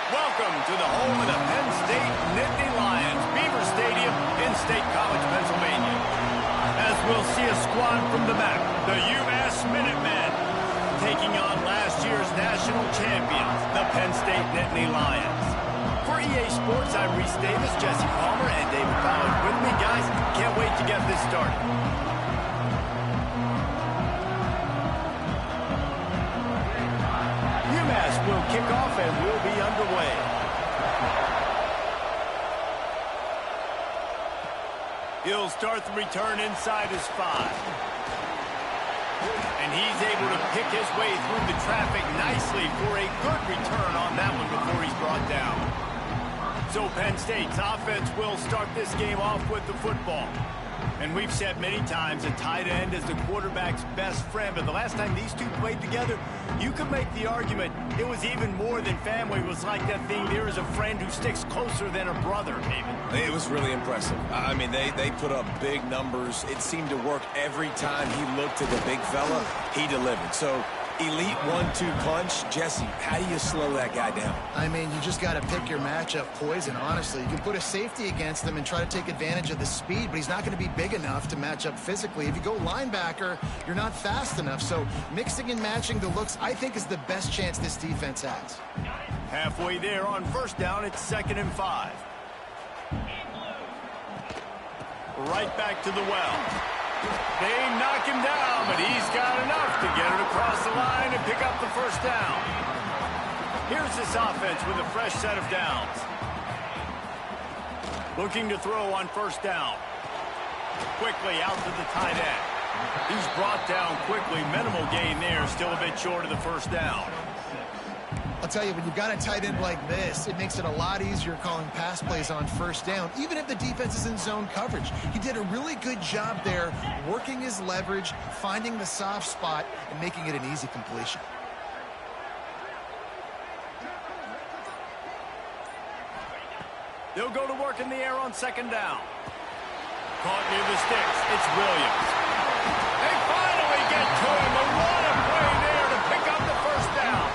Welcome to the home of the Penn State Nittany Lions, Beaver Stadium in State College, Pennsylvania. As we'll see a squad from the back, the UMass Minutemen, taking on last year's national champions, the Penn State Nittany Lions. For EA Sports, I'm Reese Davis, Jesse Palmer, and David Ballard with me. Guys, can't wait to get this started. UMass will kick off and we'll be underway. He'll start the return inside his 5. And he's able to pick his way through the traffic nicely for a good return on that one before he's brought down. So Penn State's offense will start this game off with the football. And we've said many times a tight end is the quarterback's best friend, but the last time these two played together, you could make the argument it was even more than family. It was like that thing, there is a friend who sticks closer than a brother, David. It was really impressive. I mean, they put up big numbers. It seemed to work every time he looked to the big fella. He delivered. So, elite 1-2 punch. Jesse, how do you slow that guy down? I mean, you just got to pick your matchup poison, honestly. You can put a safety against him and try to take advantage of the speed, but he's not going to be big enough to match up physically. If you go linebacker, you're not fast enough. So mixing and matching the looks, I think, is the best chance this defense has. Halfway there on first down, it's 2nd and 5. Right back to the well. They knock him down, but he's got enough to get it across the line and pick up the first down. Here's this offense with a fresh set of downs. Looking to throw on first down. Quickly out to the tight end. He's brought down quickly. Minimal gain there, still a bit short of the first down. I'll tell you, when you've got a tight end like this, it makes it a lot easier calling pass plays on first down, even if the defense is in zone coverage. He did a really good job there, working his leverage, finding the soft spot, and making it an easy completion. They'll go to work in the air on 2nd down. Caught near the sticks. It's Williams. They finally get to him. A lot of play there to pick up the first down.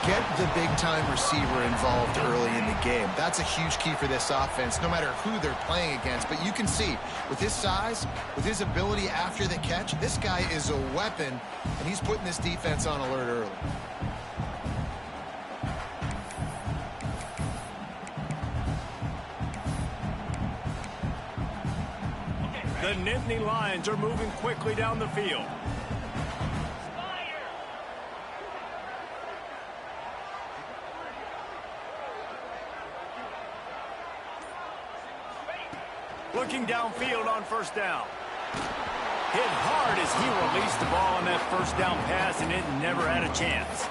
Get the big-time receiver involved early in the game. That's a huge key for this offense, no matter who they're playing against. But you can see, with his size, with his ability after the catch, this guy is a weapon, and he's putting this defense on alert early. The Nittany Lions are moving quickly down the field. Looking downfield on first down. Hit hard as he released the ball on that first down pass, and it never had a chance.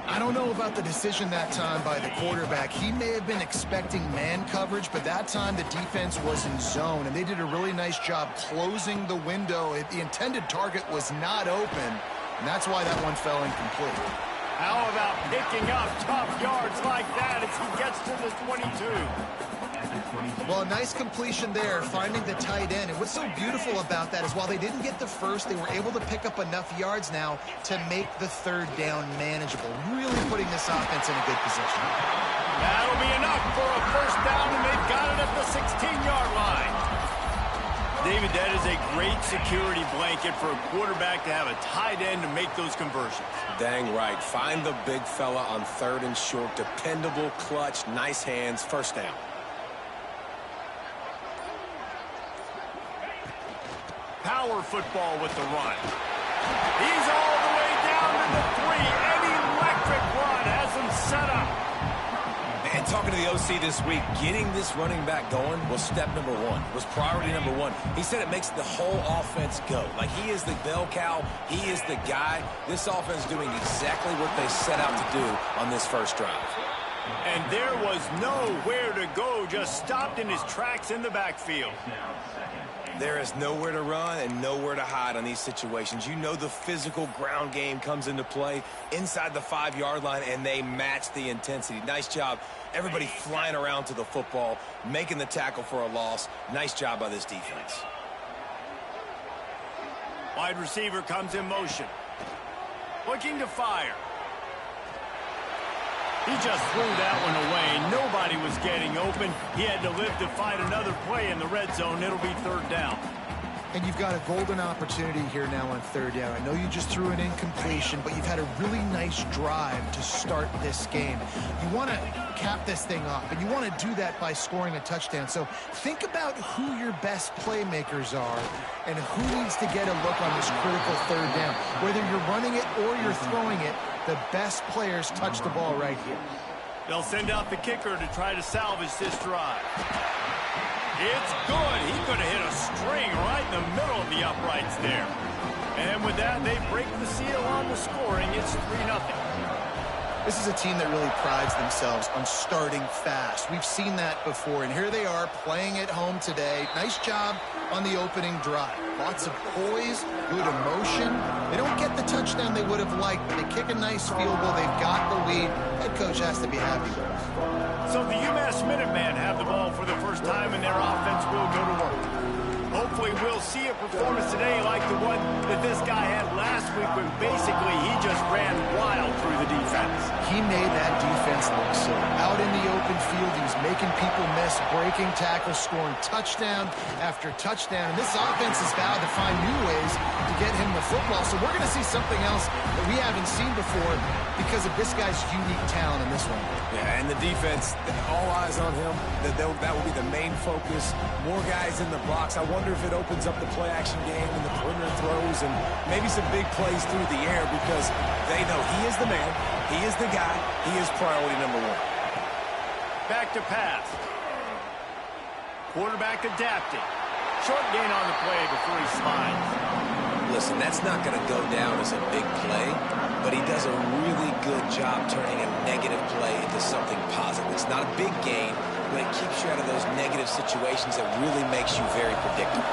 I don't know about the decision that time by the quarterback. He may have been expecting man coverage, but that time the defense was in zone, and they did a really nice job closing the window. The intended target was not open, and that's why that one fell incomplete. How about picking up tough yards like that as he gets to the 22? Well, a nice completion there, finding the tight end. And what's so beautiful about that is while they didn't get the first, they were able to pick up enough yards now to make the 3rd down manageable, really putting this offense in a good position. That'll be enough for a first down, and they've got it at the 16-yard line. David, that is a great security blanket for a quarterback to have a tight end to make those conversions. Dang right. Find the big fella on 3rd and short. Dependable, clutch, nice hands, first down. Power football with the run. He's all the way down to the 3. An electric run has him set up. And talking to the OC this week, getting this running back going was step number 1, was priority number 1. He said it makes the whole offense go. Like, he is the bell cow. He is the guy. This offense doing exactly what they set out to do on this first drive. And there was nowhere to go, just stopped in his tracks in the backfield. There is nowhere to run and nowhere to hide on these situations. You know the physical ground game comes into play inside the 5-yard line, and they match the intensity. Nice job. Everybody flying around to the football, making the tackle for a loss. Nice job by this defense. Wide receiver comes in motion. Looking to fire. He just threw that one away. Nobody was getting open. He had to live to fight another play in the red zone. It'll be 3rd down. And you've got a golden opportunity here now on 3rd down. I know you just threw an incompletion, but you've had a really nice drive to start this game. You want to cap this thing off, and you want to do that by scoring a touchdown. So think about who your best playmakers are and who needs to get a look on this critical 3rd down. Whether you're running it or you're throwing it, the best players touch the ball right here. They'll send out the kicker to try to salvage this drive. It's good. He could have hit a string right in the middle of the uprights there. And with that, they break the seal on the scoring. It's 3-0. This is a team that really prides themselves on starting fast. We've seen that before, and here they are playing at home today. Nice job on the opening drive. Lots of poise, good emotion. They don't get the touchdown they would have liked, but they kick a nice field goal. They've got the lead. Head coach has to be happy with it. So the UMass Minutemen have the ball for the first time, and their offense will go to work. Hopefully we'll see a performance today like the one that this guy had last week when basically he just ran wild through the defense. He made that defense look silly. Out in the open field, he was making people miss, breaking tackles, scoring touchdown after touchdown. And this offense has vowed to find new ways to get him the football. So we're going to see something else that we haven't seen before because of this guy's unique talent in this one. Yeah, and the defense, all eyes on him. That will be the main focus. More guys in the box. I wonder if it opens up the play-action game and the perimeter throws and maybe some big plays through the air because they know he is the man, he is the guy, he is priority number 1. Back to pass. Quarterback adapting. Short gain on the play before he slides. Listen, that's not going to go down as a big play, but he does a really good job turning a negative play into something positive. It's not a big gain, but it keeps you out of those negative situations that really makes you very predictable.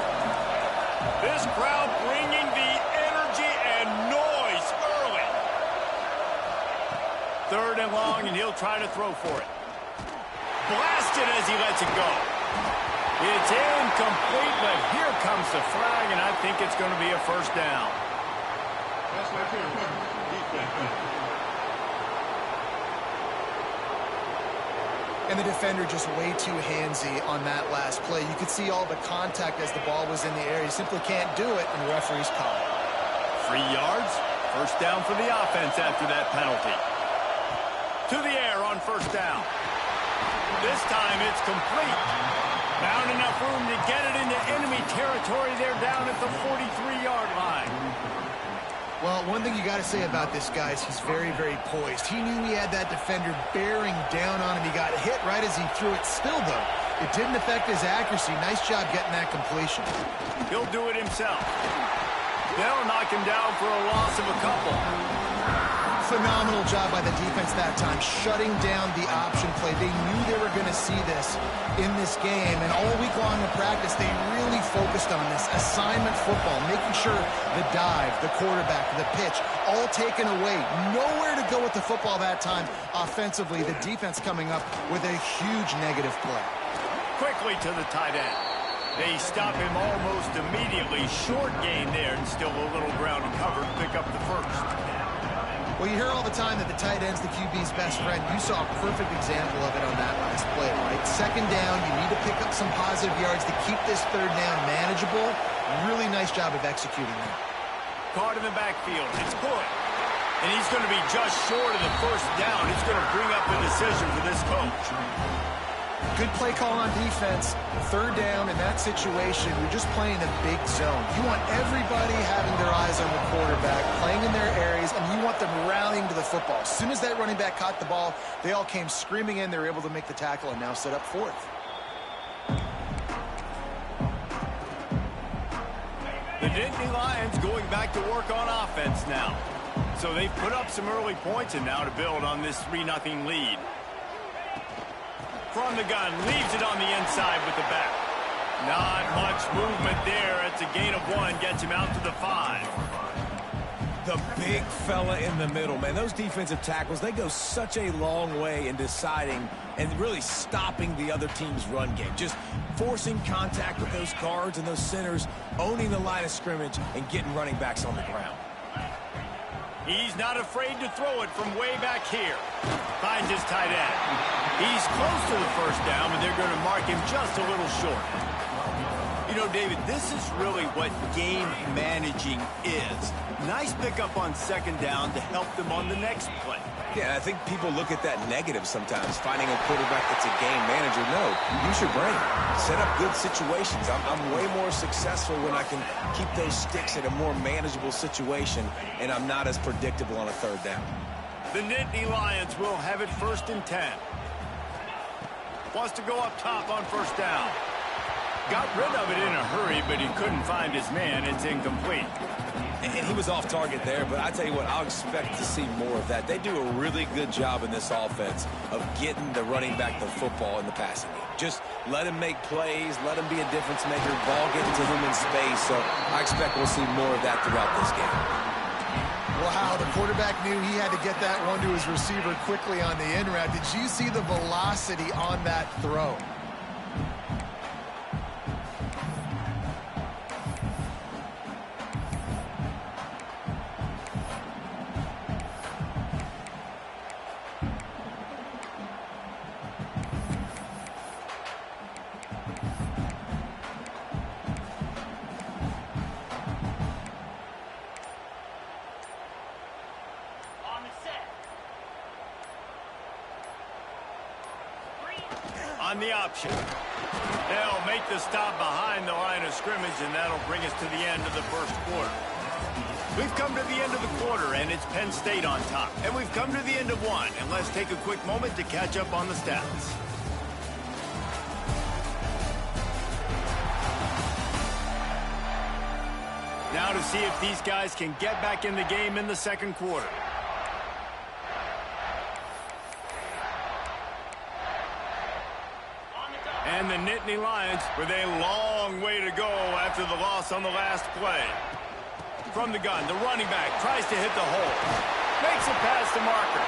This crowd bringing the energy and noise early. 3rd and long, and he'll try to throw for it. Blasted as he lets it go. It's incomplete, but here comes the flag, and I think it's going to be a first down. And the defender just way too handsy on that last play. You could see all the contact as the ball was in the air. He simply can't do it, and the referee's called. 3 yards, first down for the offense after that penalty. To the air on first down. This time it's complete. Found enough room to get it into enemy territory. They're down at the 43-yard line. Well, one thing you got to say about this guy is he's very, very poised. He knew he had that defender bearing down on him. He got hit right as he threw it. Still, though, it didn't affect his accuracy. Nice job getting that completion. He'll do it himself. They'll knock him down for a loss of a couple. Phenomenal job by the defense that time, shutting down the option play. They knew they were going to see this in this game, and all week long in practice, they really focused on this assignment football, making sure the dive, the quarterback, the pitch, all taken away. Nowhere to go with the football that time offensively. The defense coming up with a huge negative play. Quickly to the tight end. They stop him almost immediately. Short gain there, and still a little ground to cover to pick up the first. Well, you hear all the time that the tight end's the QB's best friend. You saw a perfect example of it on that last play, right? Second down, you need to pick up some positive yards to keep this third down manageable. Really nice job of executing that. Caught in the backfield. It's good. And he's going to be just short of the first down. It's going to bring up the decision for this coach. Good play call on defense. Third down in that situation, you're just playing a big zone. You want everybody having their eyes on the quarterback, playing in their areas, and you want them rallying to the football. As soon as that running back caught the ball, they all came screaming in. They were able to make the tackle and now set up fourth. The Nittany Lions going back to work on offense now. So they've put up some early points and now to build on this 3-0 lead. From the gun, leaves it on the inside with the back. Not much movement there. It's a gain of 1, gets him out to the 5. The big fella in the middle, man. Those defensive tackles, they go such a long way in deciding and really stopping the other team's run game. Just forcing contact with those guards and those centers, owning the line of scrimmage, and getting running backs on the ground. He's not afraid to throw it from way back here. Finds his tight end. He's close to the first down, but they're going to mark him just a little short. You know, David, this is really what game managing is. Nice pickup on second down to help them on the next play. Yeah, I think people look at that negative sometimes, finding a quarterback that's a game manager. No, use your brain. Set up good situations. I'm way more successful when I can keep those sticks in a more manageable situation, and I'm not as predictable on a third down. The Nittany Lions will have it 1st and 10. Wants to go up top on first down. Got rid of it in a hurry, but he couldn't find his man. It's incomplete. And he was off target there, but I tell you what, I'll expect to see more of that. They do a really good job in this offense of getting the running back the football in the passing game. Just let him make plays, let him be a difference maker, ball getting to him in space. So I expect we'll see more of that throughout this game. Wow, the quarterback knew he had to get that one to his receiver quickly on the in route. Did you see the velocity on that throw? On the option. They'll make the stop behind the line of scrimmage, and that'll bring us to the end of the first quarter. We've come to the end of the quarter, and it's Penn State on top. And we've come to the end of one, and let's take a quick moment to catch up on the stats. Now to see if these guys can get back in the game in the second quarter. And the Nittany Lions with a long way to go after the loss on the last play. From the gun, the running back tries to hit the hole. Makes a pass to Marker.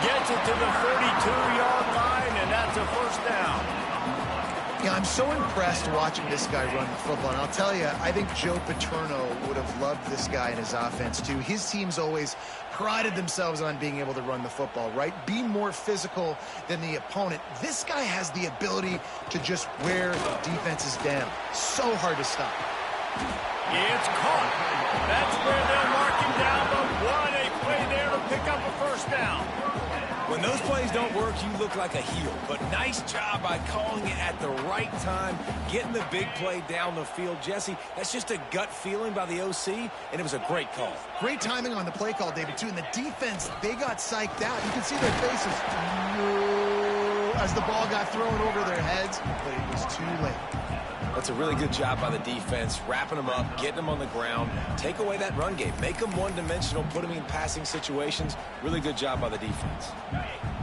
Gets it to the 32-yard line, and that's a first down. Yeah, I'm so impressed watching this guy run the football. And I'll tell you, I think Joe Paterno would have loved this guy in his offense, too. His teams always prided themselves on being able to run the football, right? Be more physical than the opponent. This guy has the ability to just wear defenses down. So hard to stop. It's caught. That's where they'll mark him down, but what a play there to pick up a first down. When those plays don't work, you look like a heel. But nice job by calling it at the right time, getting the big play down the field. Jesse, that's just a gut feeling by the OC, and it was a great call. Great timing on the play call, David, too. And the defense, they got psyched out. You can see their faces as the ball got thrown over their heads, but it was too late. That's a really good job by the defense, wrapping them up, getting them on the ground, take away that run game, make them one-dimensional, put them in passing situations. Really good job by the defense.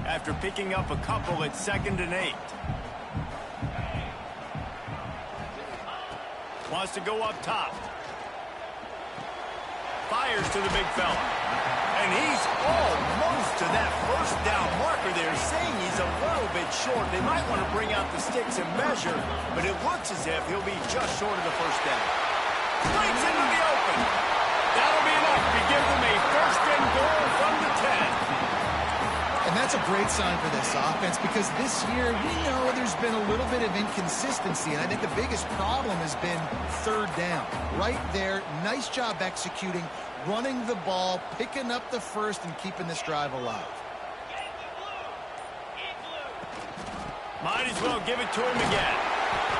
After picking up a couple at 2nd and 8. Wants to go up top. Fires to the big fella. And he's almost to that first down marker there, saying he's a little bit short. They might want to bring out the sticks and measure, but it looks as if he'll be just short of the first down. Breaks into the open. That'll be enough to give them a 1st and goal from the That's a great sign for this offense because this year we know there's been a little bit of inconsistency, and I think the biggest problem has been third down. Right there, nice job executing, running the ball, picking up the first, and keeping this drive alive. Might as well give it to him again.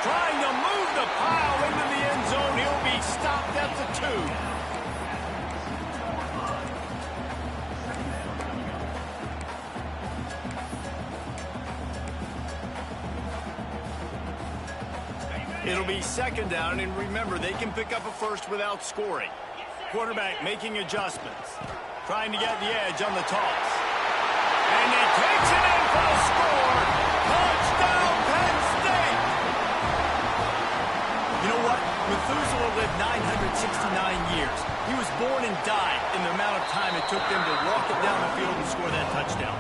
Trying to move the pile into the end zone. He'll be stopped at the 2. It'll be second down, and remember, they can pick up a first without scoring. Quarterback making adjustments. Trying to get the edge on the toss. And he takes it in for the score. Touchdown, Penn State! You know what? Methuselah lived 969 years. He was born and died in the amount of time it took them to walk it down the field and score that touchdown.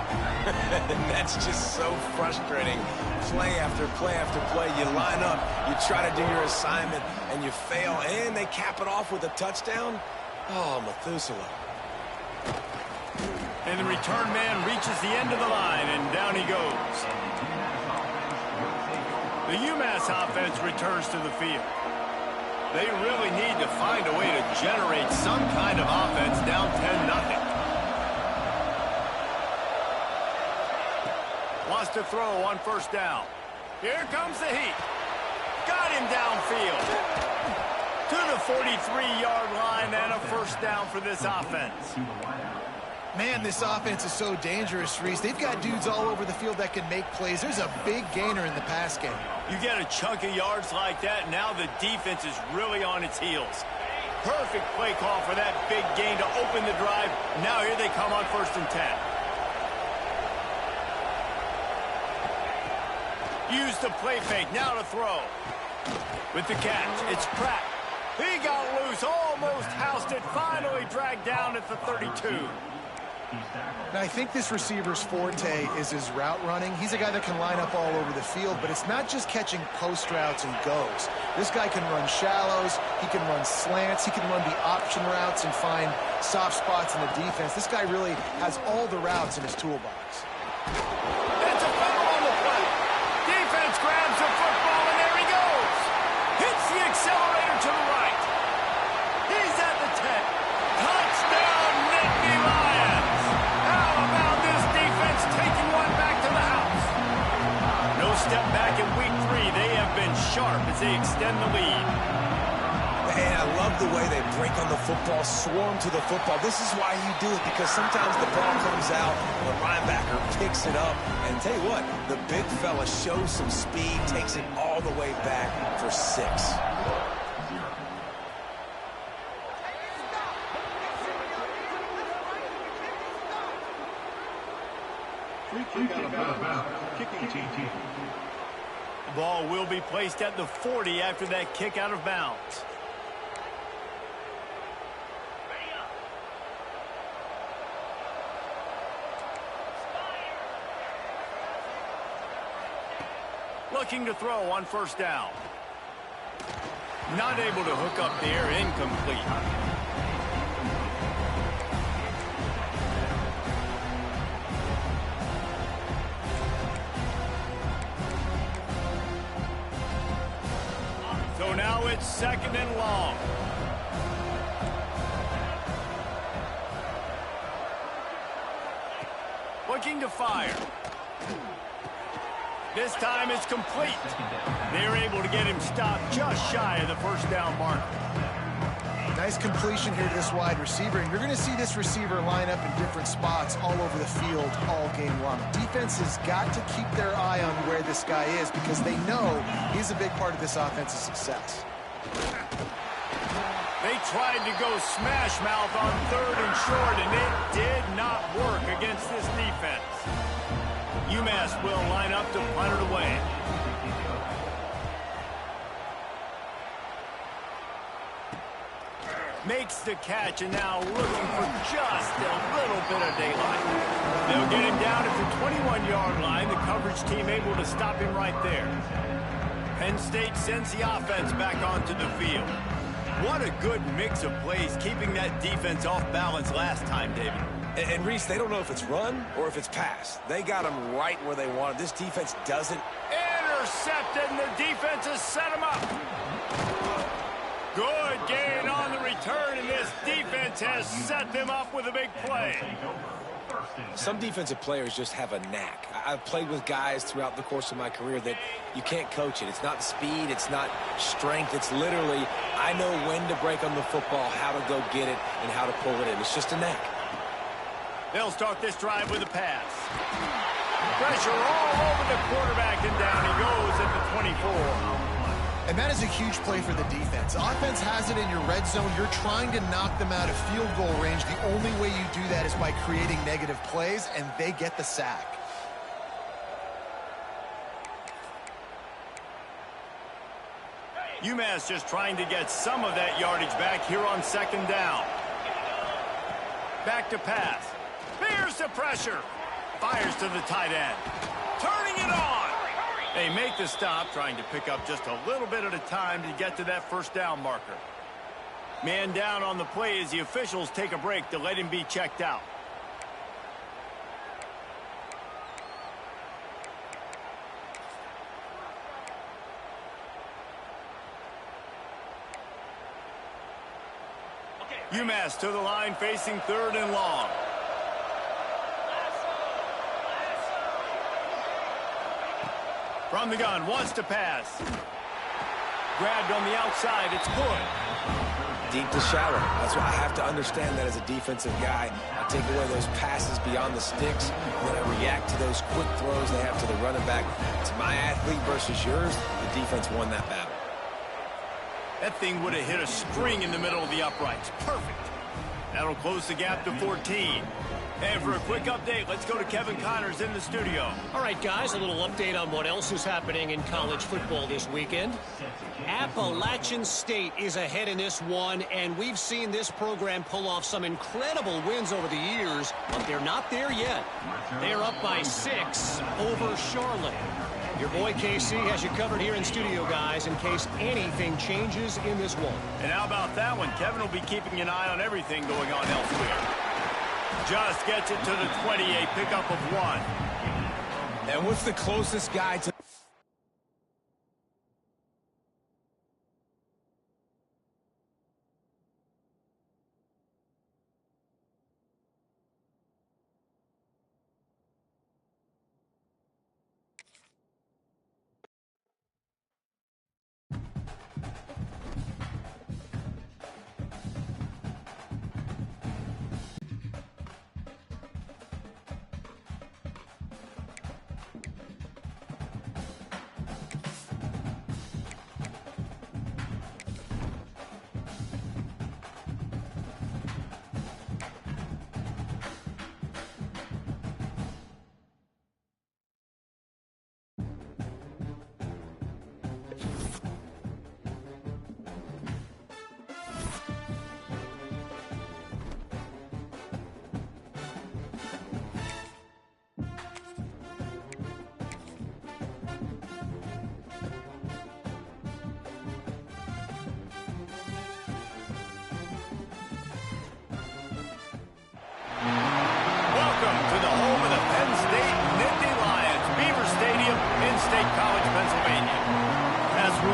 That's just so frustrating. Play after play after play. You line up, you try to do your assignment, and you fail, and they cap it off with a touchdown. Oh, Methuselah. And the return man reaches the end of the line, and down he goes. The UMass offense returns to the field. They really need to find a way to generate some kind of offense down 10-0. Wants to throw on first down. Here comes the heat. Got him downfield. To the 43-yard line and a first down for this offense. Man, this offense is so dangerous, Reese. They've got dudes all over the field that can make plays. There's a big gainer in the pass game. You get a chunk of yards like that, now the defense is really on its heels. Perfect play call for that big gain to open the drive. Now here they come on 1st and 10. Use the play fake, now to throw. With the catch, it's Pratt. He got loose, almost housed it, finally dragged down at the 32. Now, I think this receiver's forte is his route running. He's a guy that can line up all over the field, but it's not just catching post routes and goes. This guy can run shallows, he can run slants, he can run the option routes and find soft spots in the defense. This guy really has all the routes in his toolbox. That's a fumble on the play. Defense grabs the football, and there he goes. Hits the accelerator to the right. He's at the 10. Touchdown, Nittany Lions. How about this defense taking one back to the house? No step back in week 3. They have been sharp as they extend the lead. And I love the way they break on the football, swarm to the football. This is why you do it, because sometimes the ball comes out, the linebacker picks it up, and tell you what, the big fella shows some speed, takes it all the way back for 6. Kicking team. The ball will be placed at the 40 after that kick out of bounds. Looking to throw on first down. Not able to hook up there, incomplete. So now it's 2nd and long. Looking to fire. This time it's complete. They're able to get him stopped just shy of the first down mark. Nice completion here to this wide receiver, and you're going to see this receiver line up in different spots all over the field all game long. Defense has got to keep their eye on where this guy is because they know he's a big part of this offense's success. They tried to go smash mouth on 3rd and short, and it did not work against this defense. UMass will line up to punt it away. Makes the catch, and now looking for just a little bit of daylight. They'll get him down at the 21-yard line. The coverage team able to stop him right there. Penn State sends the offense back onto the field. What a good mix of plays, keeping that defense off balance last time, David. And Reese, they don't know if it's run or if it's pass. They got him right where they wanted. This defense doesn't. Intercepted, and the defense has set him up. Good gain on the return, and this defense has set them up with a big play. Some defensive players just have a knack. I've played with guys throughout the course of my career that you can't coach it. It's not speed. It's not strength. It's literally, I know when to break on the football, how to go get it, and how to pull it in. It's just a knack. They'll start this drive with a pass. Pressure all over the quarterback, and down he goes at the 24. And that is a huge play for the defense. Offense has it in your red zone. You're trying to knock them out of field goal range. The only way you do that is by creating negative plays, and they get the sack. UMass just trying to get some of that yardage back here on second down. Back to pass. Here's the pressure. Fires to the tight end. Turning it on. They make the stop, trying to pick up just a little bit at a time to get to that first down marker. Man down on the play as the officials take a break to let him be checked out. UMass to the line facing 3rd and long. From the gun, wants to pass. Grabbed on the outside, it's good. Deep to shallow. That's why I have to understand that as a defensive guy. I take away those passes beyond the sticks, and then I react to those quick throws they have to the running back. It's my athlete versus yours. The defense won that battle. That thing would have hit a string in the middle of the uprights. Perfect. That'll close the gap to 14. And for a quick update, let's go to Kevin Connors in the studio. All right, guys, a little update on what else is happening in college football this weekend. Appalachian State is ahead in this one, and we've seen this program pull off some incredible wins over the years, but they're not there yet. They are up by 6 over Charlotte. Your boy KC has you covered here in studio, guys, in case anything changes in this one. And how about that one? Kevin will be keeping an eye on everything going on elsewhere. Just gets it to the 20, a pickup of 1. And what's the closest guy to...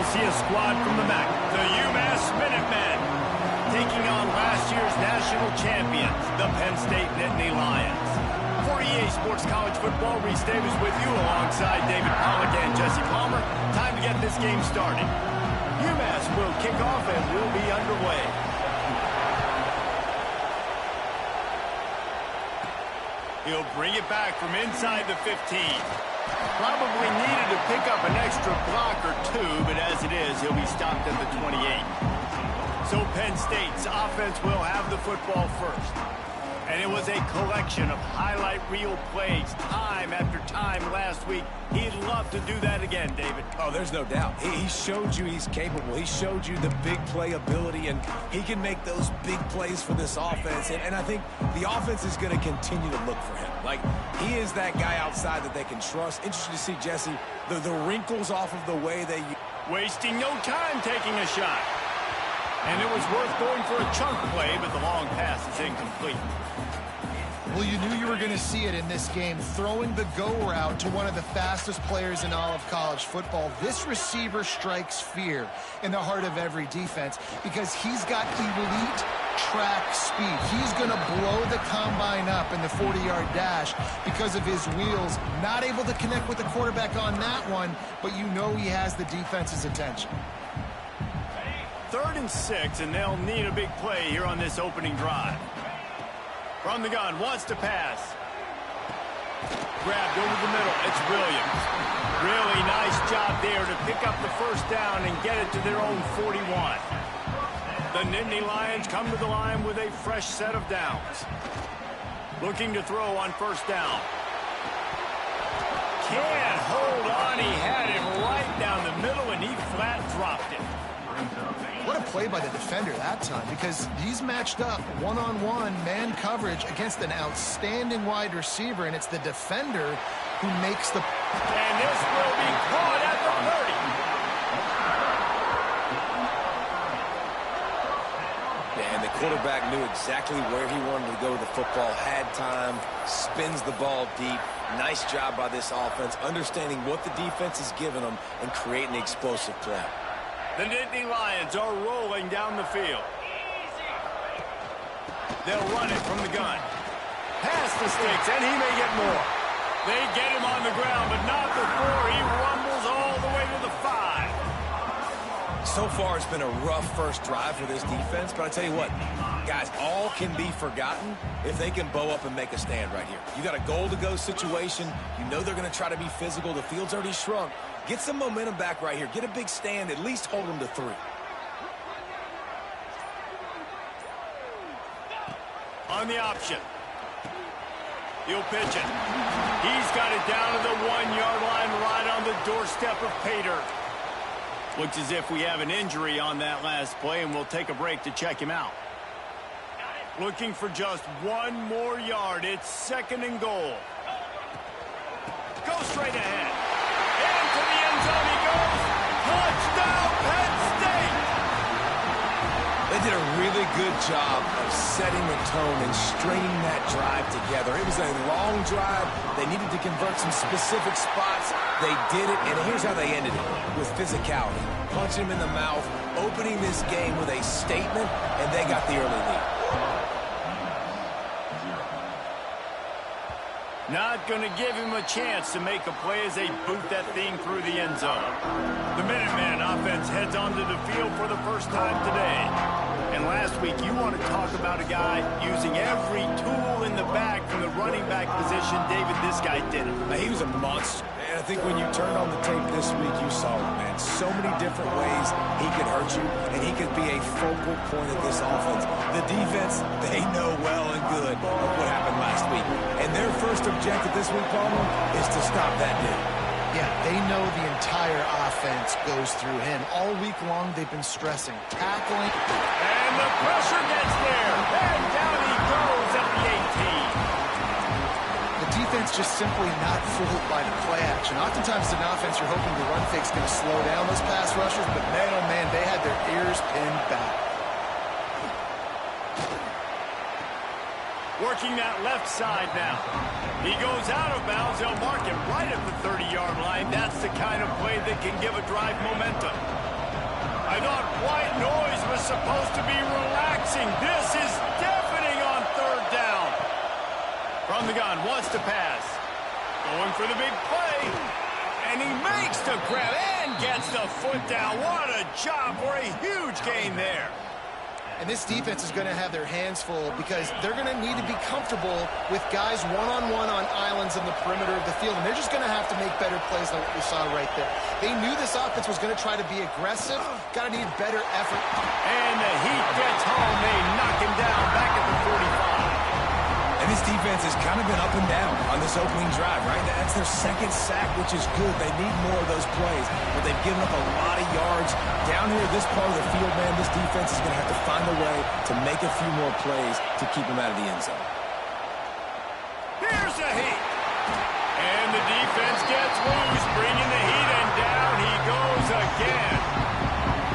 See a squad from the MAC, the UMass Minutemen, taking on last year's national champions, the Penn State Nittany Lions. For EA Sports College Football, Reese Davis with you alongside David Pollack and Jesse Palmer. Time to get this game started. UMass will kick off and will be underway. He'll bring it back from inside the 15. Probably needed to pick up an extra block or 2, but as it is, he'll be stopped at the 28. So Penn State's offense will have the football first. And it was a collection of highlight reel plays time after time last week. He'd love to do that again, David. Oh, there's no doubt. He showed you he's capable. He showed you the big play ability, and he can make those big plays for this offense. And I think the offense is going to continue to look for him. Like, he is that guy outside that they can trust. Interesting to see, Jesse, the wrinkles off of the way they... Wasting no time taking a shot. And it was worth going for a chunk play, but the long pass is incomplete. Well, you knew you were going to see it in this game, throwing the go route to one of the fastest players in all of college football. This receiver strikes fear in the heart of every defense because he's got elite track speed. He's going to blow the combine up in the 40-yard dash because of his wheels. Not able to connect with the quarterback on that one, but you know he has the defense's attention. 3rd and 6, and they'll need a big play here on this opening drive. From the gun, wants to pass. Grabbed over the middle. It's Williams. Really nice job there to pick up the first down and get it to their own 41. The Nittany Lions come to the line with a fresh set of downs. Looking to throw on first down. Can't hold on. He had it right down the middle, and he flat dropped it. What a play by the defender that time, because he's matched up one-on-one man coverage against an outstanding wide receiver, and it's the defender who makes the... And this will be caught at the 30. And the quarterback knew exactly where he wanted to go with the football, had time, spins the ball deep. Nice job by this offense, understanding what the defense is giving them and creating the explosive play. The Nittany Lions are rolling down the field. They'll run it from the gun. Past the sticks, and he may get more. They get him on the ground, but not the 4. He rumbles all the way to the 5. So far, it's been a rough first drive for this defense, but I tell you what, guys, all can be forgotten if they can bow up and make a stand right here. You got a goal-to-go situation. You know they're going to try to be physical. The field's already shrunk. Get some momentum back right here. Get a big stand. At least hold them to 3. On the option. He'll pitch it. He's got it down to the 1-yard line, right on the doorstep of Pater. Looks as if we have an injury on that last play, and we'll take a break to check him out. Looking for just 1 more yard. It's 2nd and goal. Go straight ahead. Into the end zone he goes. Touchdown, Penn State! They did a really good job of setting the tone and stringing that drive together. It was a long drive. They needed to convert some specific spots. They did it, and here's how they ended it, with physicality. Punching him in the mouth, opening this game with a statement, and they got the early lead. Not going to give him a chance to make a play as they boot that thing through the end zone. The Minuteman offense heads onto the field for the first time today. And last week, you want to talk about a guy using every tool in the bag from the running back position. David, this guy did it. He was a monster. And I think when you turned on the tape this week, you saw it, man. So many different ways he could hurt you, and he could be a focal point of this offense. The defense, they know well and good of what happened last week. And their first objective this week, Palmer, is to stop that dude. Yeah, they know the entire offense goes through him. All week long, they've been stressing, tackling. And the pressure gets there. And down he goes at the 18. The defense just simply not fooled by the play action. Oftentimes, an offense, you're hoping the run fake's going to slow down those pass rushers, but man, oh man, they had their ears pinned back. Working that left side now. He goes out of bounds. They'll mark him right at the 30-yard line. That's the kind of play that can give a drive momentum. I thought white noise was supposed to be relaxing. This is deafening on 3rd down. From the gun, wants to pass. Going for the big play. And he makes the grab and gets the foot down. What a job for a huge gain there. And this defense is going to have their hands full because they're going to need to be comfortable with guys one-on-one on islands in the perimeter of the field. And they're just going to have to make better plays than what we saw right there. They knew this offense was going to try to be aggressive. Got to need better effort. And the heat gets home. They knock him down back at the 45. And this defense has kind of been up and down on this opening drive, right? That's their 2nd sack, which is good. They need more of those plays, but they've given up a lot of yards. Down here, this part of the field, man, this defense is going to have to find a way to make a few more plays to keep them out of the end zone. Here's the heat. And the defense gets loose, bringing the heat, and down he goes again.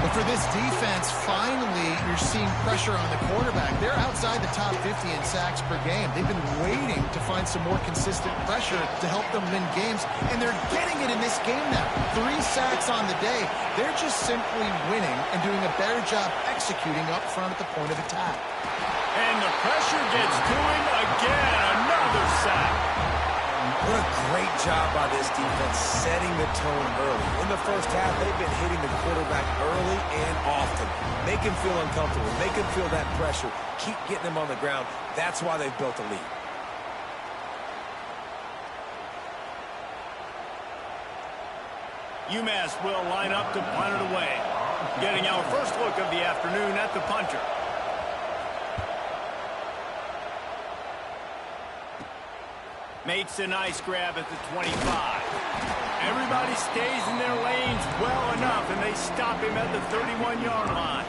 Well, for this defense, finally, you're seeing pressure on the quarterback. They're outside the top 50 in sacks per game. They've been waiting to find some more consistent pressure to help them win games, and they're getting it in this game now. 3 sacks on the day. They're just simply winning and doing a better job executing up front at the point of attack. And the pressure gets to him again. Another sack. What a great job by this defense setting the tone early. In the first half, they've been hitting the quarterback early and often. Make him feel uncomfortable. Make him feel that pressure. Keep getting him on the ground. That's why they've built a lead. UMass will line up to punt it away. Getting our first look of the afternoon at the punter. Makes a nice grab at the 25. Everybody stays in their lanes well enough, and they stop him at the 31-yard line.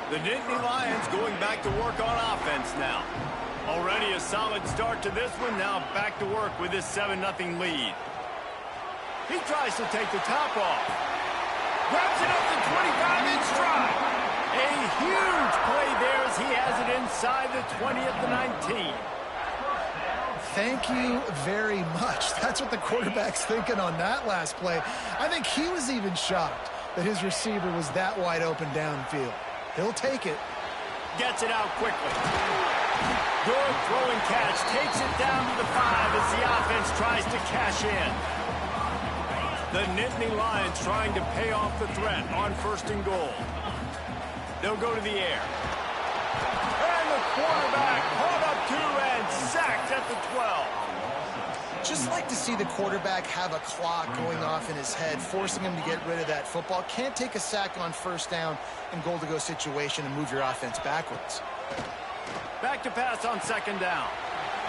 The Nittany Lions going back to work on offense now. Already a solid start to this one. Now back to work with this 7-0 lead. He tries to take the top off. Grabs it up to 25 in stride. A huge play there as he has it inside the 20 at the 19. Thank you very much. That's what the quarterback's thinking on that last play. I think he was even shocked that his receiver was that wide open downfield. He'll take it. Gets it out quickly. Good throwing catch. Takes it down to the 5 as the offense tries to cash in. The Nittany Lions trying to pay off the threat on 1st and goal. They'll go to the air. And the quarterback caught up to and sacked at the 12. Just like to see the quarterback have a clock going off in his head, forcing him to get rid of that football. Can't take a sack on 1st down in goal-to-go situation and move your offense backwards. Back to pass on 2nd down.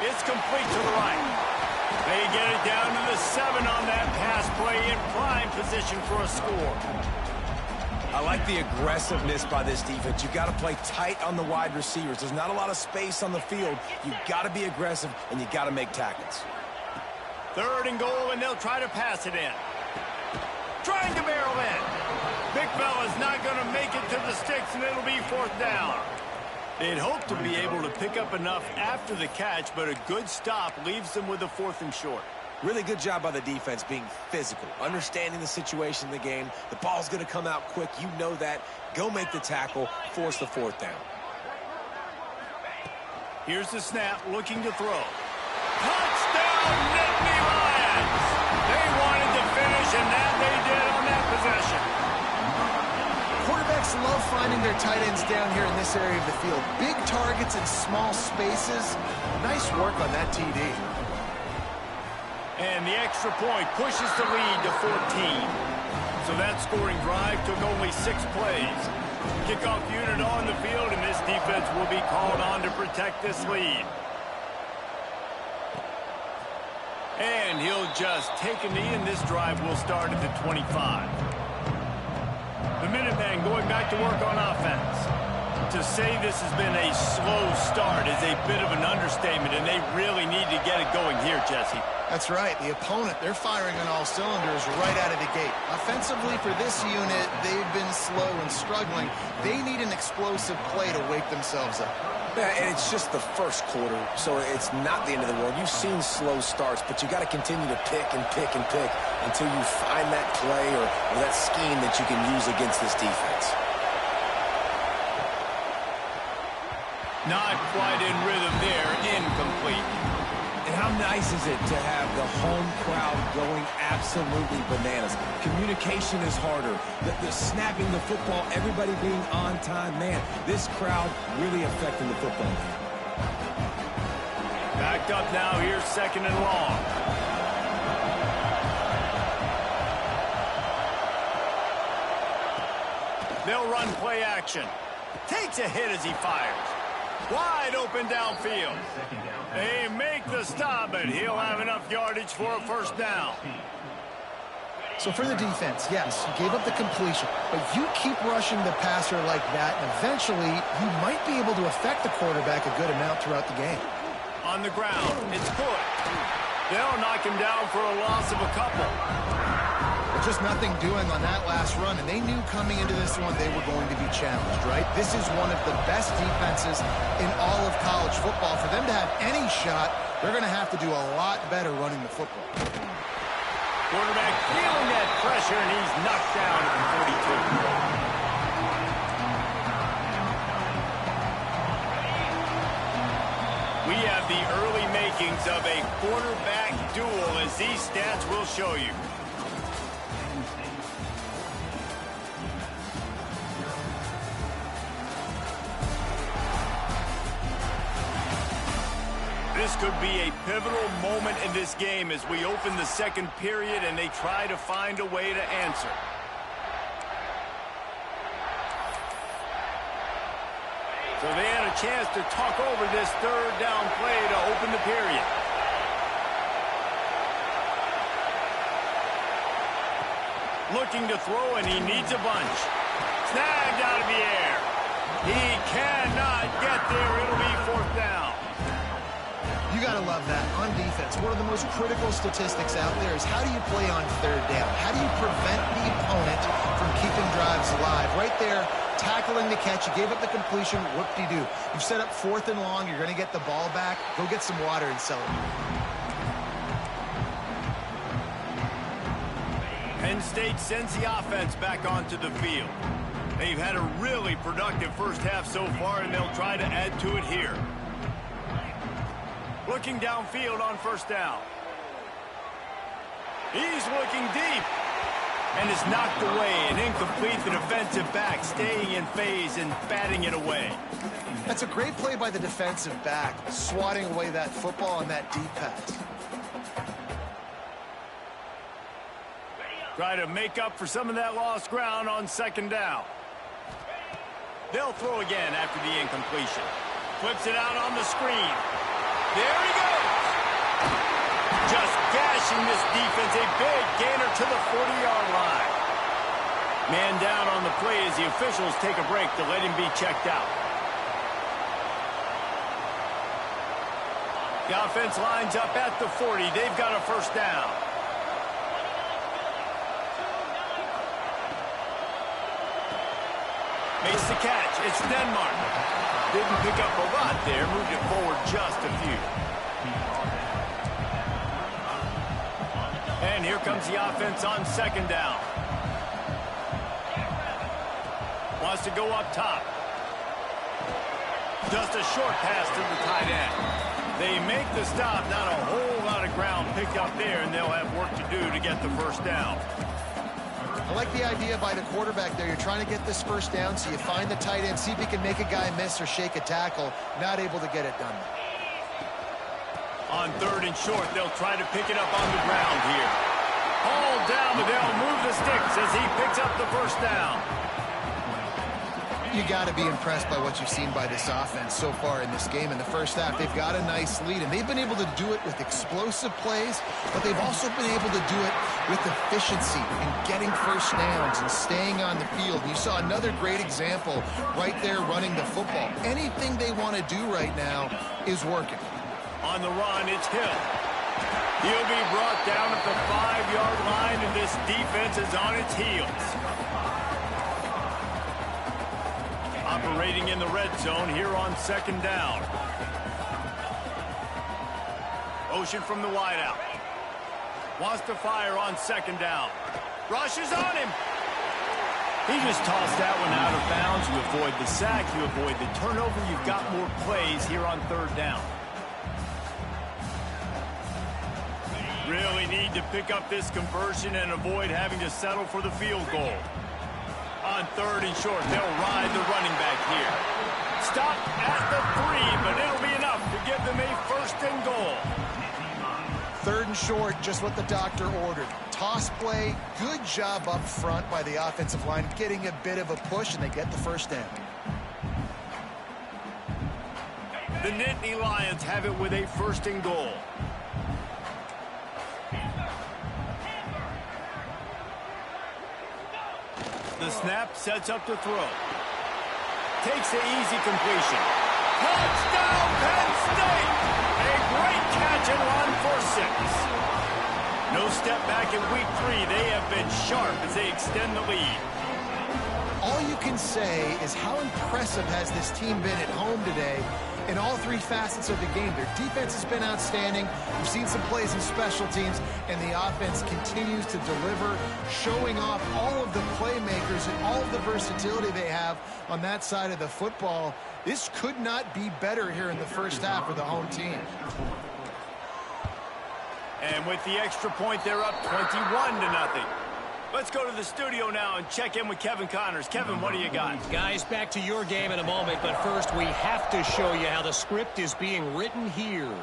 It's complete to the right. They get it down to the 7 on that pass play in prime position for a score. I like the aggressiveness by this defense. You've got to play tight on the wide receivers. There's not a lot of space on the field. You've got to be aggressive, and you've got to make tackles. 3rd and goal, and they'll try to pass it in. Trying to barrel in. Big fella's not going to make it to the sticks, and it'll be 4th down. They'd hope to be able to pick up enough after the catch, but a good stop leaves them with a 4th and short. Really good job by the defense being physical, understanding the situation in the game. The ball's going to come out quick. You know that. Go make the tackle, force the 4th down. Here's the snap, looking to throw. Touchdown, Nittany Lions! They wanted to finish, and that they did on that possession. Quarterbacks love finding their tight ends down here in this area of the field. Big targets in small spaces. Nice work on that TD. And the extra point pushes the lead to 14. So that scoring drive took only 6 plays. Kickoff unit on the field, and this defense will be called on to protect this lead. And he'll just take a knee, and this drive will start at the 25. The Minutemen going back to work on offense. To say this has been a slow start is a bit of an understatement, and they really need to get it going here, Jesse. That's right. The opponent, they're firing on all cylinders right out of the gate. Offensively for this unit, they've been slow and struggling. They need an explosive play to wake themselves up. Yeah, and it's just the first quarter, so it's not the end of the world. You've seen slow starts, but you got to continue to pick and pick and pick until you find that play or that scheme that you can use against this defense. Not quite in rhythm there, incomplete. And how nice is it to have the home crowd going absolutely bananas? Communication is harder. The snapping the football, everybody being on time. Man, this crowd really affecting the football game. Backed up now, here's 2nd and long. They'll run play action. Takes a hit as he fires. Wide open downfield. They make the stop, but he'll have enough yardage for a 1st down. So for the defense, yes, you gave up the completion, but you keep rushing the passer like that, and eventually you might be able to affect the quarterback a good amount throughout the game. On the ground, it's good. They'll knock him down for a loss of a couple. Just nothing doing on that last run, and they knew coming into this one they were going to be challenged, right? This is one of the best defenses in all of college football. For them to have any shot, they're going to have to do a lot better running the football. Quarterback feeling that pressure, and he's knocked down at the 42. We have the early makings of a quarterback duel, as these stats will show you. This could be a pivotal moment in this game as we open the second period and they try to find a way to answer. So they had a chance to talk over this third down play to open the period. Looking to throw, and he needs a bunch. Snagged out of the air. He cannot get there. It'll be fourth down. You got to love that on defense. One of the most critical statistics out there is how do you play on third down? How do you prevent the opponent from keeping drives alive? Right there, tackling the catch. You gave up the completion. Whoop-de-doo. You've set up fourth and long. You're going to get the ball back. Go get some water and celebrate. Penn State sends the offense back onto the field. They've had a really productive first half so far, and they'll try to add to it here. Looking downfield on first down. He's looking deep. And is knocked away and incomplete. The defensive back staying in phase and batting it away. That's a great play by the defensive back, swatting away that football on that deep pass. Try to make up for some of that lost ground on second down. They'll throw again after the incompletion. Flips it out on the screen. There he goes. Just gashing this defense. A big gainer to the 40-yard line. Man down on the play as the officials take a break to let him be checked out. The offense lines up at the 40. They've got a first down. Makes the catch. It's Denmark. Didn't pick up a lot there. Moved it forward just a few. And here comes the offense on second down. Wants to go up top. Just a short pass to the tight end. They make the stop. Not a whole lot of ground picked up there, and they'll have work to do to get the first down. I like the idea by the quarterback there. You're trying to get this first down, so you find the tight end, see if he can make a guy miss or shake a tackle. Not able to get it done. On third and short, they'll try to pick it up on the ground here. Hauled down, but they'll move the sticks as he picks up the first down. You got to be impressed by what you've seen by this offense so far in this game. In the first half, they've got a nice lead, and they've been able to do it with explosive plays, but they've also been able to do it with efficiency and getting first downs and staying on the field. You saw another great example right there running the football. Anything they want to do right now is working. On the run, it's Hill. He'll be brought down at the 5-yard line, and this defense is on its heels. Operating in the red zone here on second down. Motion from the wideout. Wants to fire on second down. Rushes on him. He just tossed that one out of bounds. You avoid the sack. You avoid the turnover. You've got more plays here on third down. Really need to pick up this conversion and avoid having to settle for the field goal. On third and short, they'll ride the running back here. Stop at the 3, but it'll be enough to give them a first and goal. Third and short, just what the doctor ordered. Toss play, good job up front by the offensive line, getting a bit of a push, and they get the first down. The Nittany Lions have it with a first and goal. The snap sets up to throw. Takes the easy completion. Touchdown, Penn State! A great catch and run for 6. No step back in week 3. They have been sharp as they extend the lead. All you can say is how impressive has this team been at home today in all 3 facets of the game. Their defense has been outstanding. We've seen some plays in special teams, and the offense continues to deliver, showing off all of the playmakers and all of the versatility they have on that side of the football. This could not be better here in the first half for the home team. And with the extra point, they're up 21-0. Let's go to the studio now and check in with Kevin Connors. Kevin, what do you got? Guys, back to your game in a moment, but first we have to show you how the script is being written here.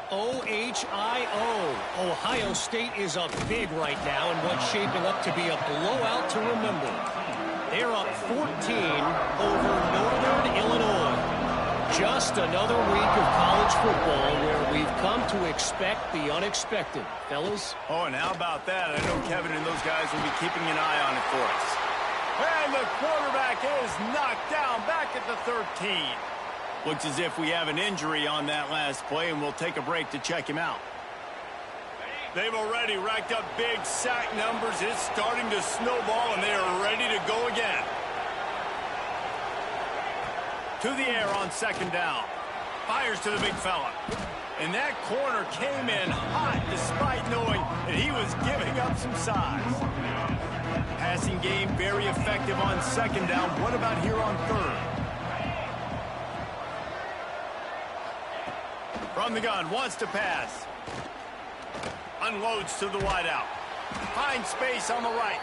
OHIO. Ohio State is up big right now in what's shaping up to be a blowout to remember. They're up 14 over Northern Illinois. Just another week of college football where we've come to expect the unexpected. Fellas? Oh, and how about that? I know Kevin and those guys will be keeping an eye on it for us. And the quarterback is knocked down back at the 13. Looks as if we have an injury on that last play, and we'll take a break to check him out. They've already racked up big sack numbers. It's starting to snowball, and they are ready to go again. To the air on second down. Fires to the big fella. And that corner came in hot despite knowing that he was giving up some size. Passing game very effective on second down. What about here on third? From the gun, wants to pass. Unloads to the wideout. Finds space on the right.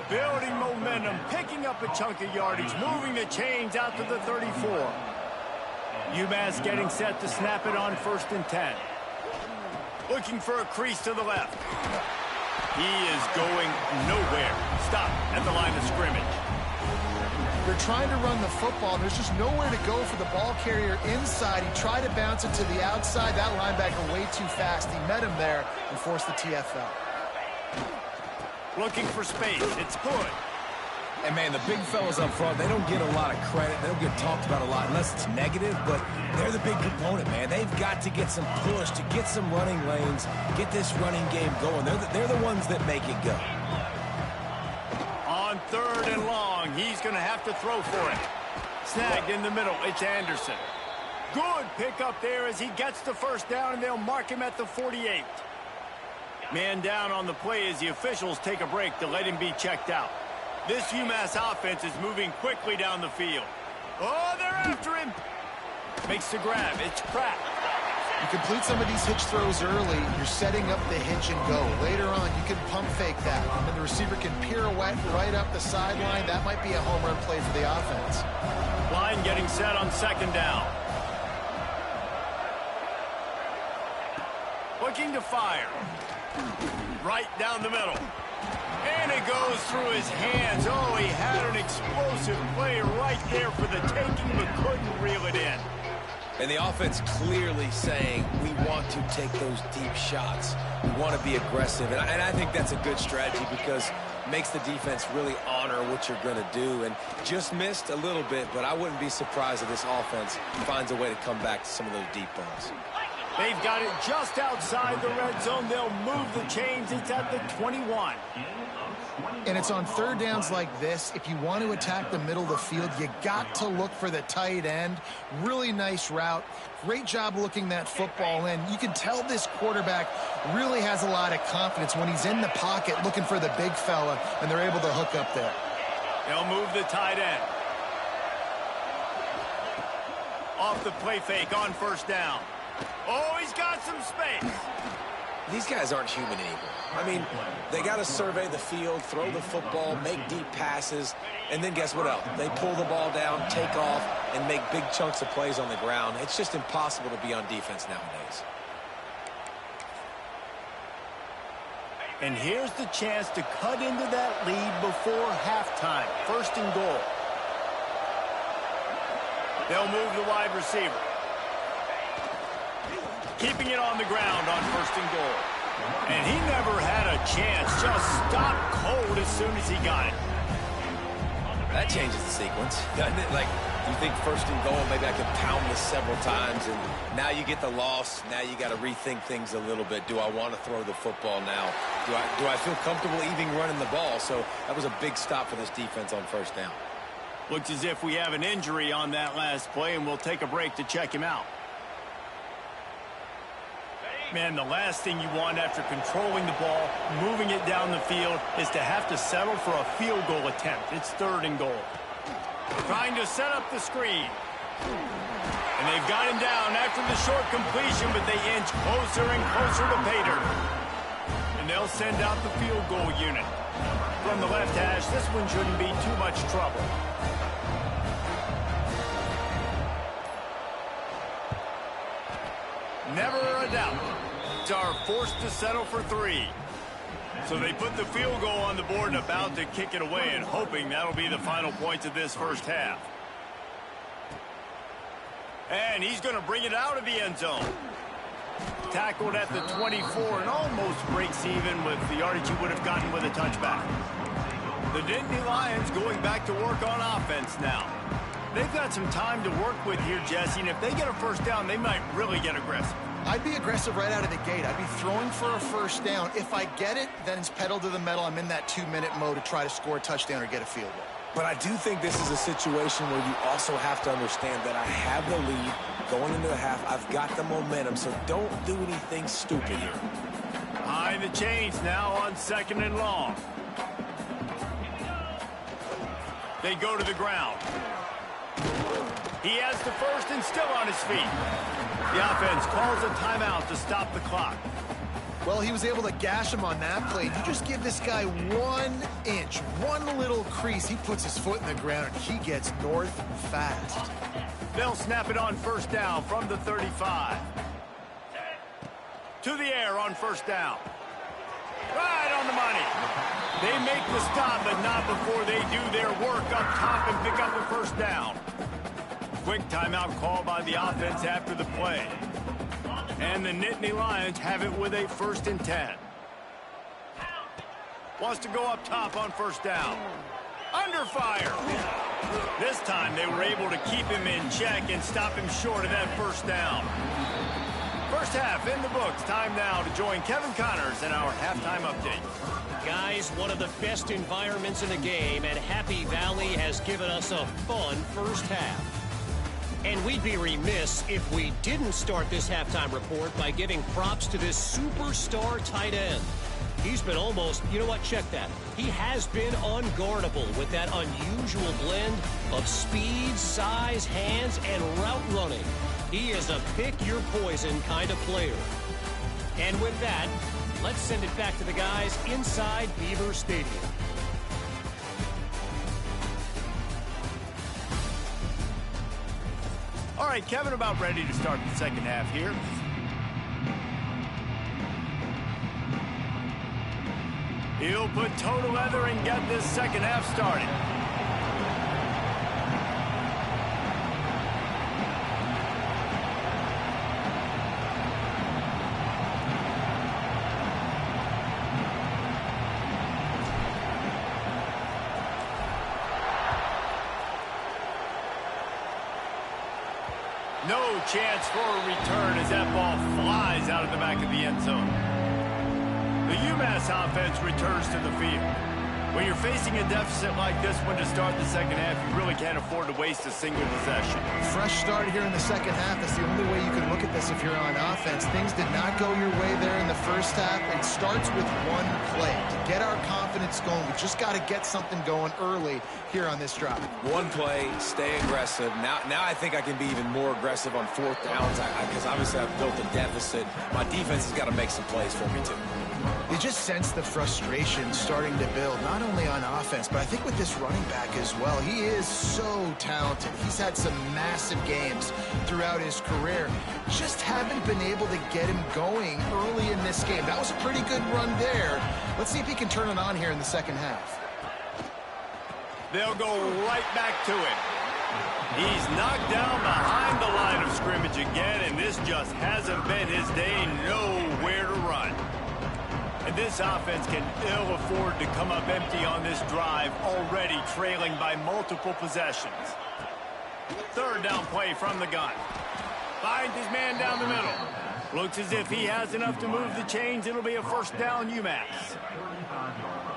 Building momentum, picking up a chunk of yardage, moving the chains out to the 34. UMass getting set to snap it on 1st and 10. Looking for a crease to the left. He is going nowhere. Stop at the line of scrimmage. They're trying to run the football. There's just nowhere to go for the ball carrier inside. He tried to bounce it to the outside. That linebacker way too fast. He met him there and forced the TFL. Looking for space. It's good. And, man, the big fellas up front, they don't get a lot of credit. They don't get talked about a lot unless it's negative, but they're the big component, man. They've got to get some push, to get some running lanes, get this running game going. They're the ones that make it go. On 3rd and long, he's going to have to throw for it. Snagged in the middle. It's Anderson. Good pickup there as he gets the first down, and they'll mark him at the 48. Man down on the play as the officials take a break to let him be checked out. This UMass offense is moving quickly down the field. Oh, they're after him. Makes the grab. It's Pratt. You complete some of these hitch throws early, you're setting up the hitch and go. Later on, you can pump fake that. And then the receiver can pirouette right up the sideline. That might be a home run play for the offense. Line getting set on second down. Looking to fire. Right down the middle. And it goes through his hands. Oh, he had an explosive play right there for the taking, but couldn't reel it in. And the offense clearly saying, we want to take those deep shots. We want to be aggressive. And I think that's a good strategy because it makes the defense really honor what you're going to do. And just missed a little bit, but I wouldn't be surprised if this offense finds a way to come back to some of those deep balls. They've got it just outside the red zone. They'll move the chains. It's at the 21. And it's on third downs like this. If you want to attack the middle of the field, you got to look for the tight end. Really nice route. Great job looking that football in. You can tell this quarterback really has a lot of confidence when he's in the pocket looking for the big fella, and they're able to hook up there. They'll move the tight end. Off the play fake on first down. Oh, he's got some space. These guys aren't human anymore. I mean, they got to survey the field, throw the football, make deep passes, and then guess what else? They pull the ball down, take off, and make big chunks of plays on the ground. It's just impossible to be on defense nowadays. And here's the chance to cut into that lead before halftime. 1st and goal. They'll move the wide receiver. Keeping it on the ground on 1st and goal. And he never had a chance. Just stopped cold as soon as he got it. That changes the sequence, doesn't it? Like, You think first and goal, maybe I can pound this several times, and now you get the loss. Now you got to rethink things a little bit. Do I want to throw the football now? Do I feel comfortable even running the ball? So that was a big stop for this defense on first down. Looks as if we have an injury on that last play, and we'll take a break to check him out. Man, the last thing you want after controlling the ball, moving it down the field, is to have to settle for a field goal attempt. It's 3rd and goal. Trying to set up the screen. And they've got him down after the short completion, but they inch closer and closer to pay dirt. And they'll send out the field goal unit. From the left hash, this one shouldn't be too much trouble. Never a doubt. Are forced to settle for 3. So they put the field goal on the board and about to kick it away, and hoping that'll be the final points of this first half. And he's going to bring it out of the end zone. Tackled at the 24 and almost breaks even with the yardage he would have gotten with a touchback. The Nittany Lions going back to work on offense now. They've got some time to work with here, Jesse, and if they get a first down, they might really get aggressive. I'd be aggressive right out of the gate. I'd be throwing for a first down. If I get it, then it's pedal to the metal. I'm in that 2-minute mode to try to score a touchdown or get a field goal. But I do think this is a situation where you also have to understand that I have the lead going into the half. I've got the momentum, so don't do anything stupid here. Behind the chains now on 2nd and long. They go to the ground. He has the first and still on his feet. The offense calls a timeout to stop the clock. Well, he was able to gash him on that play. You just give this guy 1 inch, one little crease. He puts his foot in the ground, and he gets north fast. They'll snap it on first down from the 35. To the air on first down. Right on the money. They make the stop, but not before they do their work up top and pick up the first down. Quick timeout call by the offense after the play. And the Nittany Lions have it with a 1st and 10. Wants to go up top on first down. Under fire. This time they were able to keep him in check and stop him short of that first down. First half in the books. Time now to join Kevin Connors in our halftime update. Guys, one of the best environments in the game, and Happy Valley has given us a fun first half. And we'd be remiss if we didn't start this halftime report by giving props to this superstar tight end. He's been almost, you know what, check that. He has been unguardable with that unusual blend of speed, size, hands, and route running. He is a pick-your-poison kind of player. And with that, let's send it back to the guys inside Beaver Stadium. All right, Kevin, about ready to start the second half here. He'll put toe to leather and get this second half started. No chance for a return as that ball flies out of the back of the end zone. The UMass offense returns to the field. When you're facing a deficit like this one to start the second half, you really can't afford to waste a single possession. Fresh start here in the second half. That's the only way you can look at this if you're on offense. Things did not go your way there in the first half. It starts with one play. To get our confidence going, we just got to get something going early here on this drive. One play, stay aggressive. Now I think I can be even more aggressive on fourth downs because obviously I've built a deficit. My defense has got to make some plays for me too. You just sense the frustration starting to build, not only on offense, but I think with this running back as well. He is so talented. He's had some massive games throughout his career. Just haven't been able to get him going early in this game. That was a pretty good run there. Let's see if he can turn it on here in the second half. They'll go right back to it. He's knocked down behind the line of scrimmage again, and this just hasn't been his day. Nowhere to run. And this offense can ill afford to come up empty on this drive, already trailing by multiple possessions. Third down play from the gun. Finds his man down the middle. Looks as if he has enough to move the chains. It'll be a first down UMass.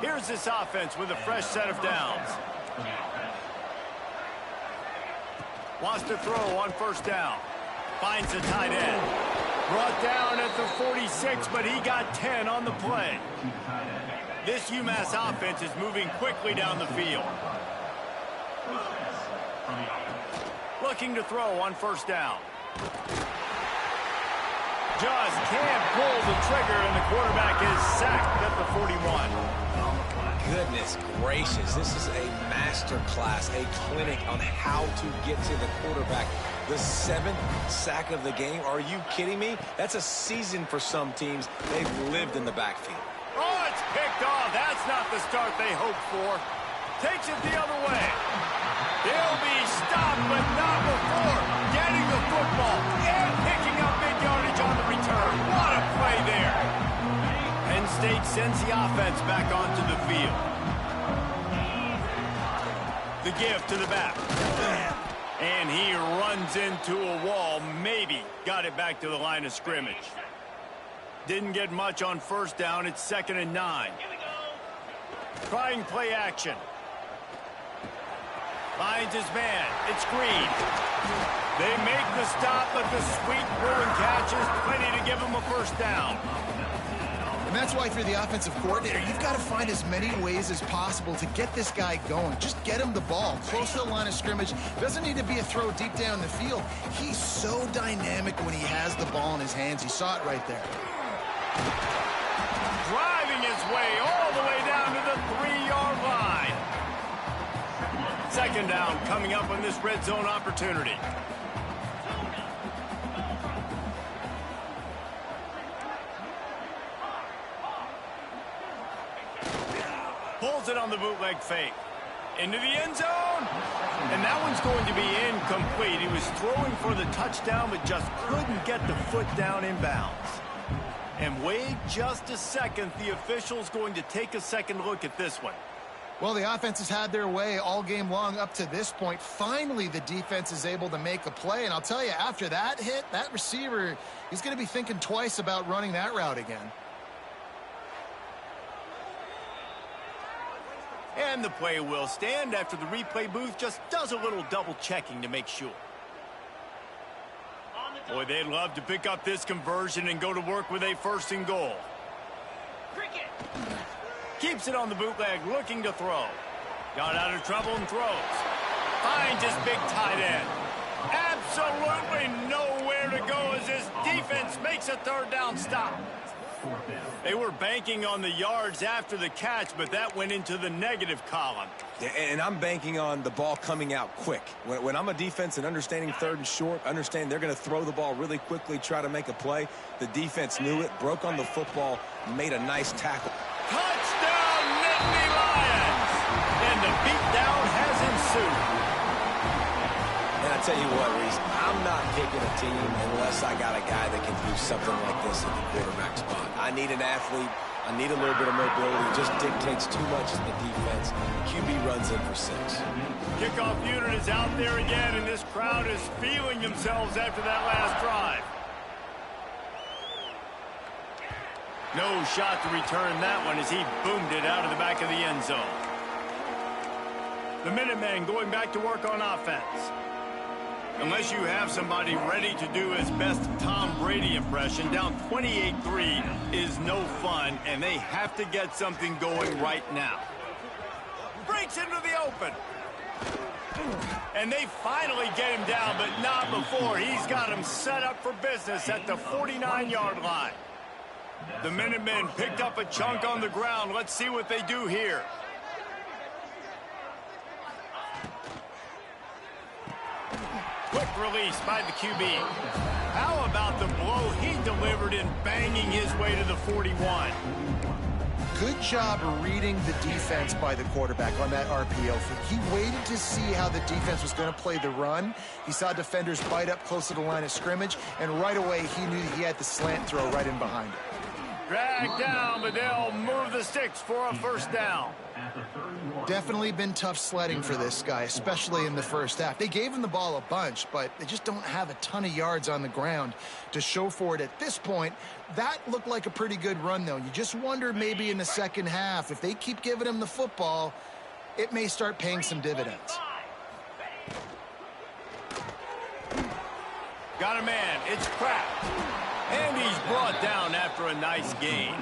Here's this offense with a fresh set of downs. Wants to throw on first down. Finds the tight end. Brought down at the 46, but he got 10 on the play. This UMass offense is moving quickly down the field. Looking to throw on first down. Just can't pull the trigger, and the quarterback is sacked at the 41. Goodness gracious, this is a master class, a clinic on how to get to the quarterback. The 7th sack of the game. Are you kidding me? That's a season for some teams. They've lived in the backfield. Oh, it's picked off. That's not the start they hoped for. Takes it the other way. He'll be stopped, but not before getting the football and picking up big yardage on the return. What a play there. Penn State sends the offense back onto the field. The give to the back. And he runs into a wall. Maybe got it back to the line of scrimmage. Didn't get much on first down. It's 2nd and 9. Trying play action. Finds his man. It's Green. They make the stop, but the sweet Bruin catch is plenty to give him a first down. And that's why, for the offensive coordinator, you've got to find as many ways as possible to get this guy going. Just get him the ball close to the line of scrimmage. Doesn't need to be a throw deep down the field. He's so dynamic when he has the ball in his hands. You saw it right there. Driving his way all the way down to the 3-yard line. 2nd down coming up on this red zone opportunity. Pulls it on the bootleg fake. Into the end zone. And that one's going to be incomplete. He was throwing for the touchdown, but just couldn't get the foot down in bounds. And wait just a second. The official's going to take a second look at this one. Well, the offense has had their way all game long up to this point. Finally, the defense is able to make a play. And I'll tell you, after that hit, that receiver, he's going to be thinking twice about running that route again. And the play will stand after the replay booth just does a little double checking to make sure. Boy, they'd love to pick up this conversion and go to work with a 1st and goal. Keeps it on the bootleg, looking to throw. Got out of trouble and throws. Finds his big tight end. Absolutely nowhere to go as his defense makes a 3rd down stop. They were banking on the yards after the catch, but that went into the negative column. Yeah, and I'm banking on the ball coming out quick. When I'm a defense and understanding 3rd and short, understand they're going to throw the ball really quickly, try to make a play. The defense knew it, broke on the football, made a nice tackle. Touchdown, Nittany Lions! And the beatdown has ensued. And I tell you what, Reese, I'm not picking a team unless I got a guy that can do something like this at the quarterback spot. I need an athlete. I need a little bit of mobility. It just dictates too much in the defense. QB runs in for 6. Kickoff unit is out there again, and this crowd is feeling themselves after that last drive. No shot to return that one as he boomed it out of the back of the end zone. The Minutemen going back to work on offense. Unless you have somebody ready to do his best Tom Brady impression, down 28-3 is no fun, and they have to get something going right now. Breaks into the open. And they finally get him down, but not before. He's got him set up for business at the 49-yard line. The Minutemen picked up a chunk on the ground. Let's see what they do here. Quick release by the QB. How about the blow he delivered in banging his way to the 41? Good job reading the defense by the quarterback on that RPO. He waited to see how the defense was going to play the run. He saw defenders bite up close to the line of scrimmage, and right away he knew he had the slant throw right in behind it. Dragged down, but they'll move the sticks for a first down. Definitely been tough sledding for this guy, especially in the first half. They gave him the ball a bunch, but they just don't have a ton of yards on the ground to show for it at this point. That looked like a pretty good run, though. You just wonder maybe in the second half, if they keep giving him the football, it may start paying some dividends. Got a man. It's cracked. And he's brought down after a nice gain.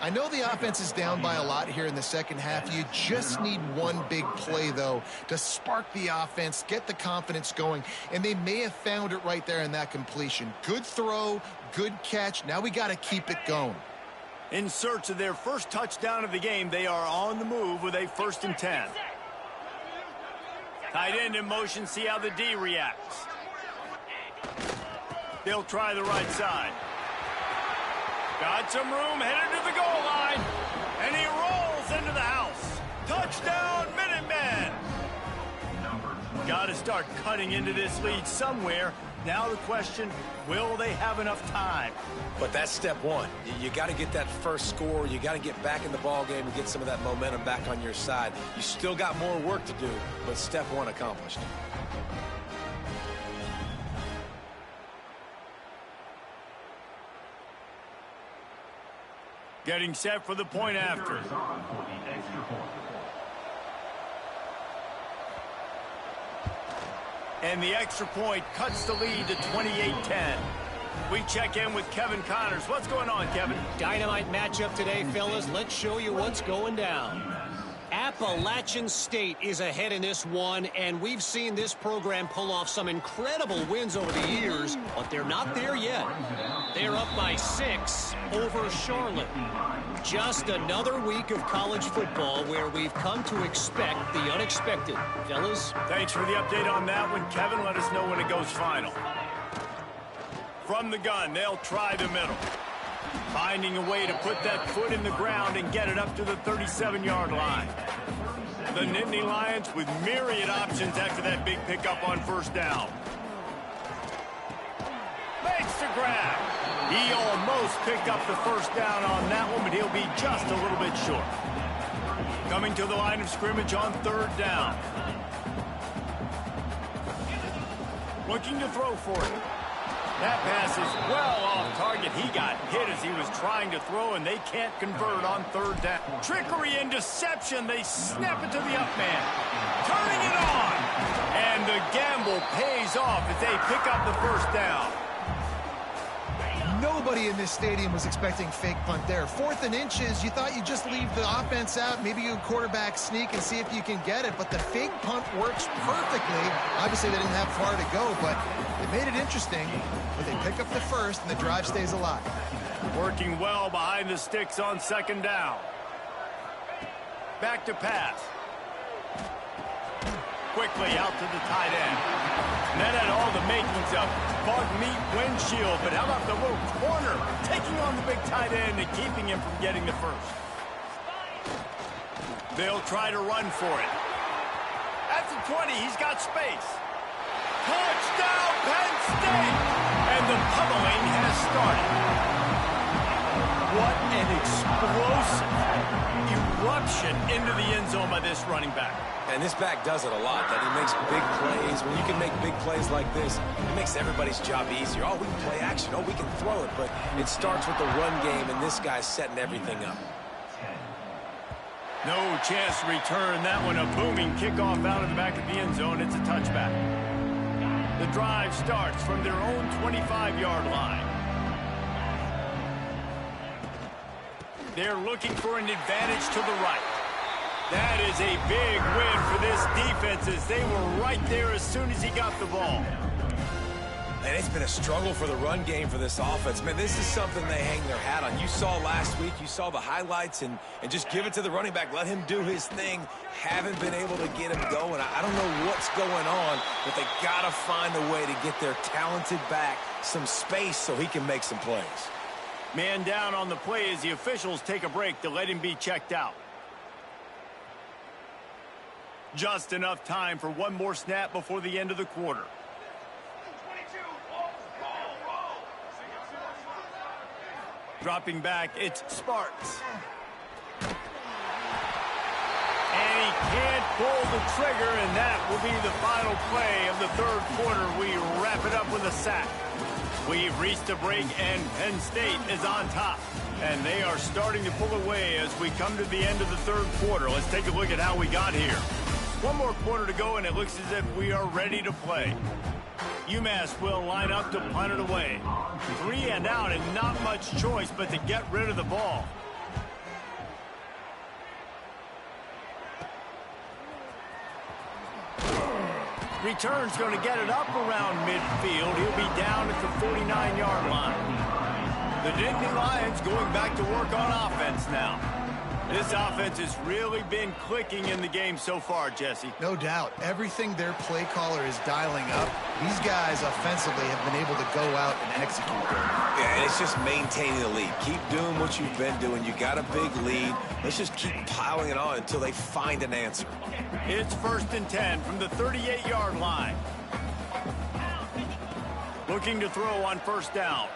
I know the offense is down by a lot here in the second half. You just need one big play, though, to spark the offense, get the confidence going, and they may have found it right there in that completion. Good throw, good catch. Now we got to keep it going. In search of their first touchdown of the game, they are on the move with a 1st and 10. Tight end in motion, see how the D reacts. They'll try the right side. Got some room, headed to the goal line. And he rolls into the house. Touchdown, Minutemen! Got to start cutting into this lead somewhere. Now the question, will they have enough time? But that's step one. You got to get that first score. You got to get back in the ball game and get some of that momentum back on your side. You still got more work to do, but step one accomplished. Getting set for the point after. And the extra point cuts the lead to 28-10. We check in with Kevin Connors. What's going on, Kevin? Dynamite matchup today, fellas. Let's show you what's going down. Appalachian State is ahead in this one, and we've seen this program pull off some incredible wins over the years, but they're not there yet. They're up by 6 over Charlotte. Just another week of college football where we've come to expect the unexpected. Fellas? Thanks for the update on that one, Kevin. Let us know when it goes final. From the gun, they'll try the middle. Finding a way to put that foot in the ground and get it up to the 37-yard line. The Nittany Lions with myriad options after that big pickup on 1st down. Makes the grab. He almost picked up the 1st down on that one, but he'll be just a little bit short. Coming to the line of scrimmage on 3rd down. Looking to throw for it. That pass is well off target. He got hit as he was trying to throw, and they can't convert on 3rd down. Trickery and deception. They snap it to the up man. Turning it on. And the gamble pays off as they pick up the 1st down. Nobody in this stadium was expecting fake punt there. 4th and inches, you thought you'd just leave the offense out, maybe you quarterback sneak and see if you can get it, but the fake punt works perfectly. Obviously, they didn't have far to go, but it made it interesting. But they pick up the 1st, and the drive stays alive. Working well behind the sticks on 2nd down. Back to pass. Quickly out to the tight end. And that had all the makings of bug meat windshield, but how about the little corner taking on the big tight end and keeping him from getting the 1st? They'll try to run for it. At the 20, he's got space. Touchdown, Penn State! And the pummeling has started. What an explosive eruption into the end zone by this running back. And this back does it a lot, that he makes big plays. When you can make big plays like this, it makes everybody's job easier. Oh, we can play action. Oh, we can throw it. But it starts with the run game, and this guy's setting everything up. No chance to return that one. A booming kickoff out of the back of the end zone. It's a touchback. The drive starts from their own 25-yard line. They're looking for an advantage to the right. That is a big win for this defense as they were right there as soon as he got the ball. And it's been a struggle for the run game for this offense. Man, this is something they hang their hat on. You saw last week, you saw the highlights, and just give it to the running back. Let him do his thing. Haven't been able to get him going. I don't know what's going on, but they got to find a way to get their talented back some space so he can make some plays. Man down on the play as the officials take a break to let him be checked out. Just enough time for one more snap before the end of the quarter. Dropping back, it's Sparks. pull the trigger, and that will be the final play of the third quarter. We wrap it up with a sack. We've reached a break, and Penn State is on top. And they are starting to pull away as we come to the end of the third quarter. Let's take a look at how we got here. One more quarter to go, and it looks as if we are ready to play. UMass will line up to punt it away. 3 and out, and not much choice but to get rid of the ball. Return's going to get it up around midfield. He'll be down at the 49-yard line. The Nittany Lions going back to work on offense now. This offense has really been clicking in the game so far, Jesse. No doubt. Everything their play caller is dialing up, these guys offensively have been able to go out and execute them. Yeah, and it's just maintaining the lead. Keep doing what you've been doing. You got a big lead. Let's just keep piling it on until they find an answer. It's 1st and 10 from the 38-yard line. Looking to throw on first down.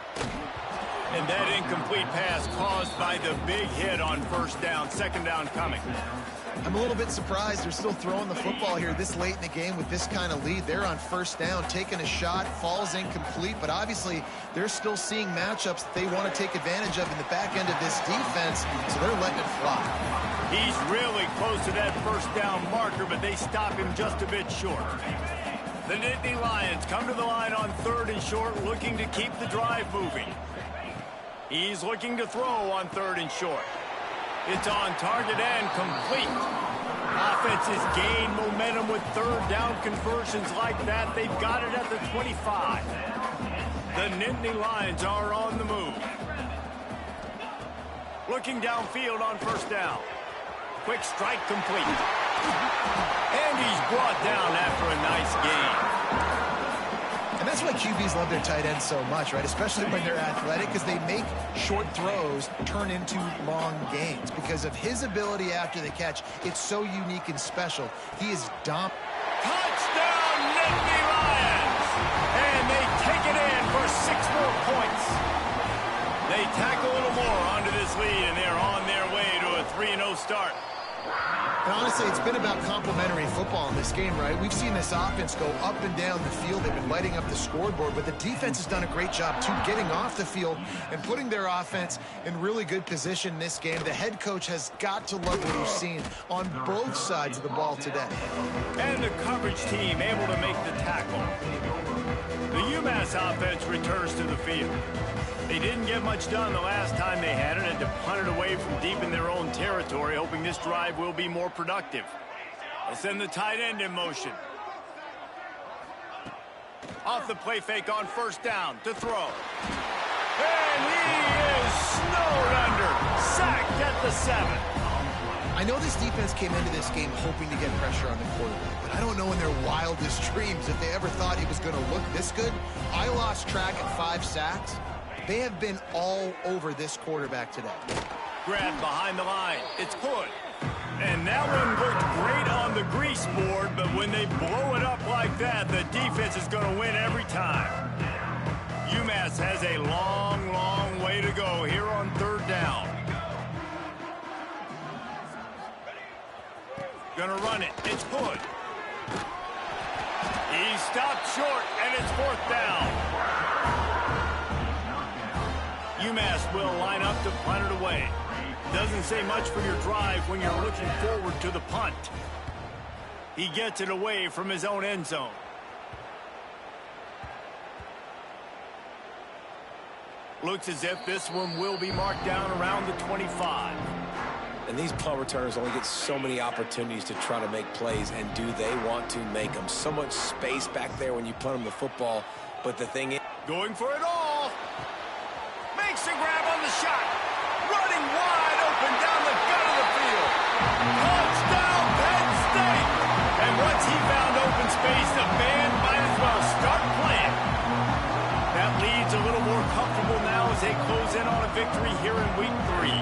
And that incomplete pass caused by the big hit on first down. Second down coming. I'm a little bit surprised they're still throwing the football here this late in the game with this kind of lead. They're on first down, taking a shot, falls incomplete, but obviously they're still seeing matchups that they want to take advantage of in the back end of this defense, so they're letting it fly. He's really close to that first down marker, but they stop him just a bit short. The Nittany Lions come to the line on 3rd and short, looking to keep the drive moving. He's looking to throw on 3rd and short. It's on target and complete. Offenses gain momentum with 3rd down conversions like that. They've got it at the 25. The Nittany Lions are on the move. Looking downfield on first down. Quick strike complete. And he's brought down after a nice gain. And that's why QBs love their tight ends so much, right? Especially when they're athletic, because they make short throws turn into long gains. Because of his ability after the catch, it's so unique and special. He is dominant. Touchdown, Nittany Lions! And they take it in for 6 more points. They tack a little more onto this lead, and they're on their way to a 3-0 start. And honestly, it's been about complementary football in this game, right? We've seen this offense go up and down the field. They've been lighting up the scoreboard, but the defense has done a great job, too, getting off the field and putting their offense in really good position in this game. The head coach has got to love what he's seen on both sides of the ball today. And the coverage team able to make the tackle. The UMass offense returns to the field. They didn't get much done the last time they had it, and to punt it away from deep in their own territory, hoping this drive will be more productive. They'll send the tight end in motion. Off the play fake on first down to throw. And he is snowed under. Sacked at the 7. I know this defense came into this game hoping to get pressure on the quarterback, but I don't know in their wildest dreams if they ever thought he was going to look this good. I lost track at 5 sacks. They have been all over this quarterback today. Grab behind the line. It's good. And that one looked great on the grease board, but when they blow it up like that, the defense is going to win every time. UMass has a long, long way to go here on 3rd down. Gonna run it. It's Hood. He stopped short, and it's 4th down. UMass will line up to punt it away. Doesn't say much for your drive when you're looking forward to the punt. He gets it away from his own end zone. Looks as if this one will be marked down around the 25. And these punt returners only get so many opportunities to try to make plays, and do they want to make them? So much space back there when you punt them the football, but the thing is... Going for it all. Makes a grab on the shot. Running wide open down the gut of the field. Touchdown, Penn State. And once he found open space, the band might as well start playing. That lead's a little more comfortable now as they close in on a victory here in week 3.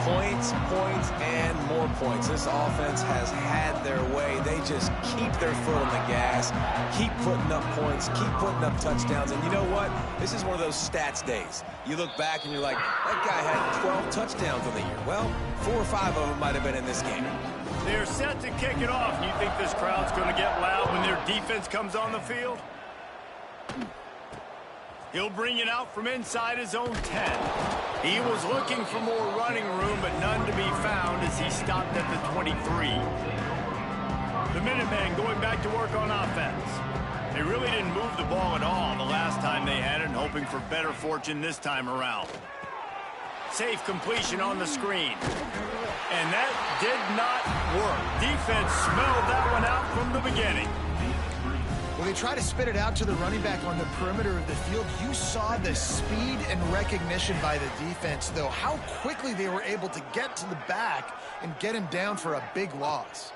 Points, points, and more points. This offense has had their way. They just keep their foot on the gas, keep putting up points, keep putting up touchdowns. And you know what? This is one of those stats days. You look back and you're like, that guy had 12 touchdowns on the year. Well, 4 or 5 of them might have been in this game. They're set to kick it off. You think this crowd's going to get loud when their defense comes on the field? He'll bring it out from inside his own 10. He was looking for more running room, but none to be found as he stopped at the 23. The Minutemen going back to work on offense. They really didn't move the ball at all the last time they had it, hoping for better fortune this time around. Safe completion on the screen. And that did not work. Defense smelled that one out from the beginning. When they try to spit it out to the running back on the perimeter of the field, you saw the speed and recognition by the defense, though, how quickly they were able to get to the back and get him down for a big loss.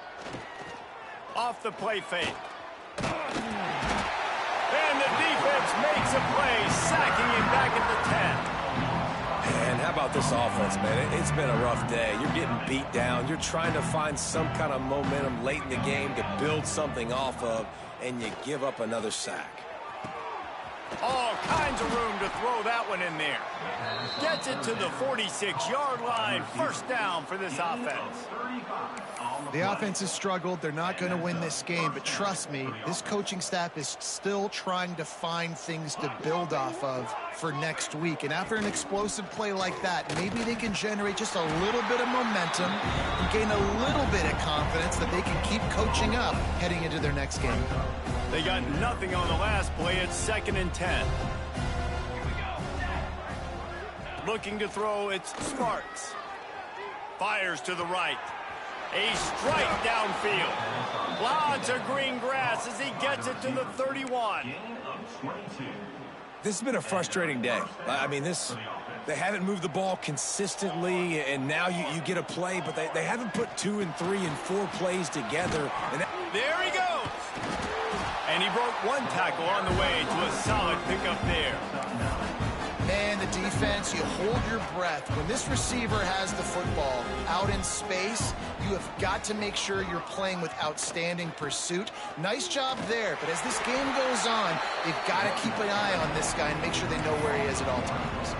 Off the play fake. And the defense makes a play, sacking him back at the 10. And how about this offense, man? It's been a rough day. You're getting beat down. You're trying to find some kind of momentum late in the game to build something off of, and you give up another sack. All kinds of room to throw that one in there. Gets it to the 46-yard line. First down for this offense. The offense has struggled. They're not going to win this game, but trust me, this coaching staff is still trying to find things to build off of for next week. And after an explosive play like that, maybe they can generate just a little bit of momentum and gain a little bit of confidence that they can keep coaching up heading into their next game. They got nothing on the last play. It's 2nd and 10. Looking to throw, it's Sparks. Fires to the right. A strike downfield. Lots of green grass as he gets it to the 31. This has been a frustrating day. I mean, they haven't moved the ball consistently, and now you get a play, but they haven't put 2 and 3 and 4 plays together. And there he goes. And he broke one tackle on the way to a solid pickup there. Man, the defense, you hold your breath. When this receiver has the football out in space, you have got to make sure you're playing with outstanding pursuit. Nice job there, but as this game goes on, they've got to keep an eye on this guy and make sure they know where he is at all times.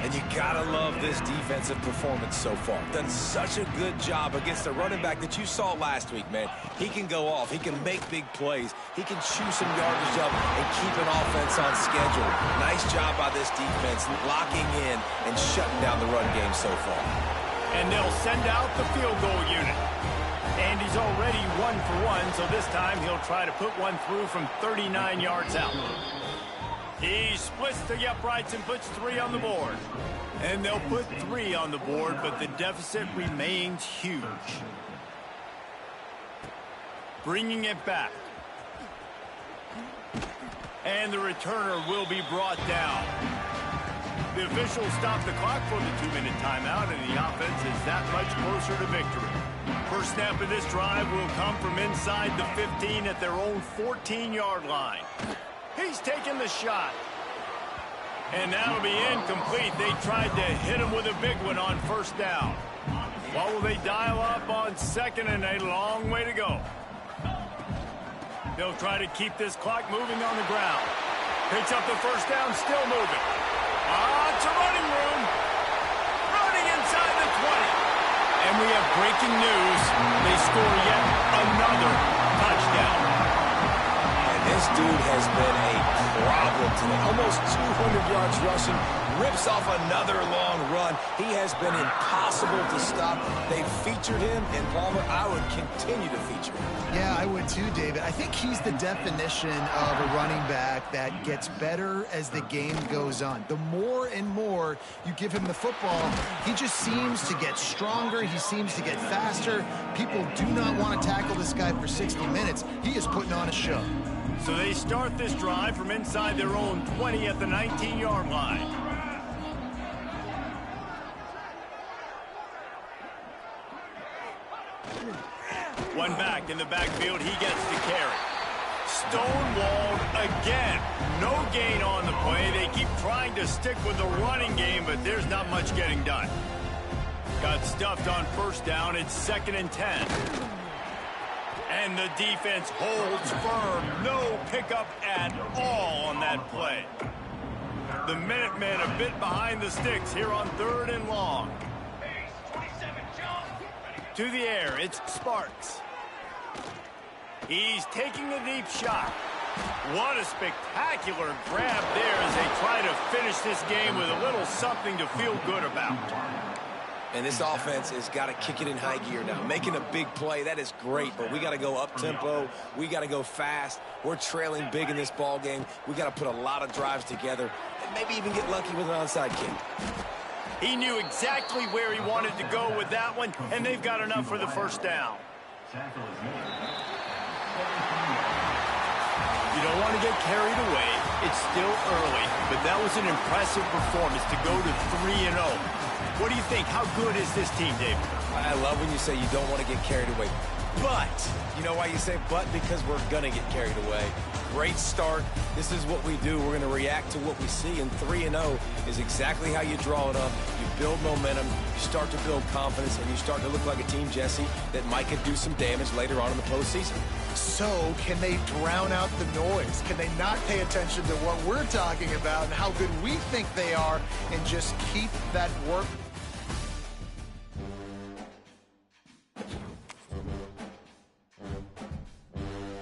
And you gotta love this defensive performance so far. Done such a good job against the running back that you saw last week, man. He can go off. He can make big plays. He can chew some yardage up and keep an offense on schedule. Nice job by this defense, locking in and shutting down the run game so far. And they'll send out the field goal unit. And he's already 1 for 1, so this time he'll try to put one through from 39 yards out. He splits the uprights and puts 3 on the board. And they'll put 3 on the board, but the deficit remains huge. Bringing it back. And the returner will be brought down. The officials stop the clock for the 2-minute timeout, and the offense is that much closer to victory. First snap of this drive will come from inside the 15 at their own 14-yard line. He's taking the shot. And that'll be incomplete. They tried to hit him with a big one on first down. What will they dial up on 2nd and a long way to go? They'll try to keep this clock moving on the ground. Picks up the first down, still moving. It's a running room. Running inside the 20. And we have breaking news. They score yet another touchdown. This dude has been a problem today. Almost 200 yards rushing, rips off another long run. He has been impossible to stop. They've featured him, and Palmer, I would continue to feature him. Yeah, I would too, David. I think he's the definition of a running back that gets better as the game goes on. The more and more you give him the football, he just seems to get stronger. He seems to get faster. People do not want to tackle this guy for 60 minutes. He is putting on a show. So they start this drive from inside their own 20 at the 19-yard line. One back in the backfield, he gets to carry. Stonewalled again. No gain on the play. They keep trying to stick with the running game, but there's not much getting done. Got stuffed on first down. It's 2nd and 10. And the defense holds firm. No pickup at all on that play. The Minutemen a bit behind the sticks here on 3rd and long. To the air, it's Sparks. He's taking a deep shot. What a spectacular grab there as they try to finish this game with a little something to feel good about. And this offense has got to kick it in high gear now. Making a big play, that is great, but we got to go up-tempo. We got to go fast. We're trailing big in this ball game. We got to put a lot of drives together and maybe even get lucky with an onside kick. He knew exactly where he wanted to go with that one, and they've got enough for the first down. You don't want to get carried away. It's still early, but that was an impressive performance to go to 3-0. What do you think? How good is this team, David? I love when you say you don't want to get carried away. But, you know why you say but? Because we're going to get carried away. Great start. This is what we do. We're going to react to what we see, and 3-0 is exactly how you draw it up. You build momentum, you start to build confidence, and you start to look like a team, Jesse, that might could do some damage later on in the postseason. So, can they drown out the noise? Can they not pay attention to what we're talking about and how good we think they are and just keep that work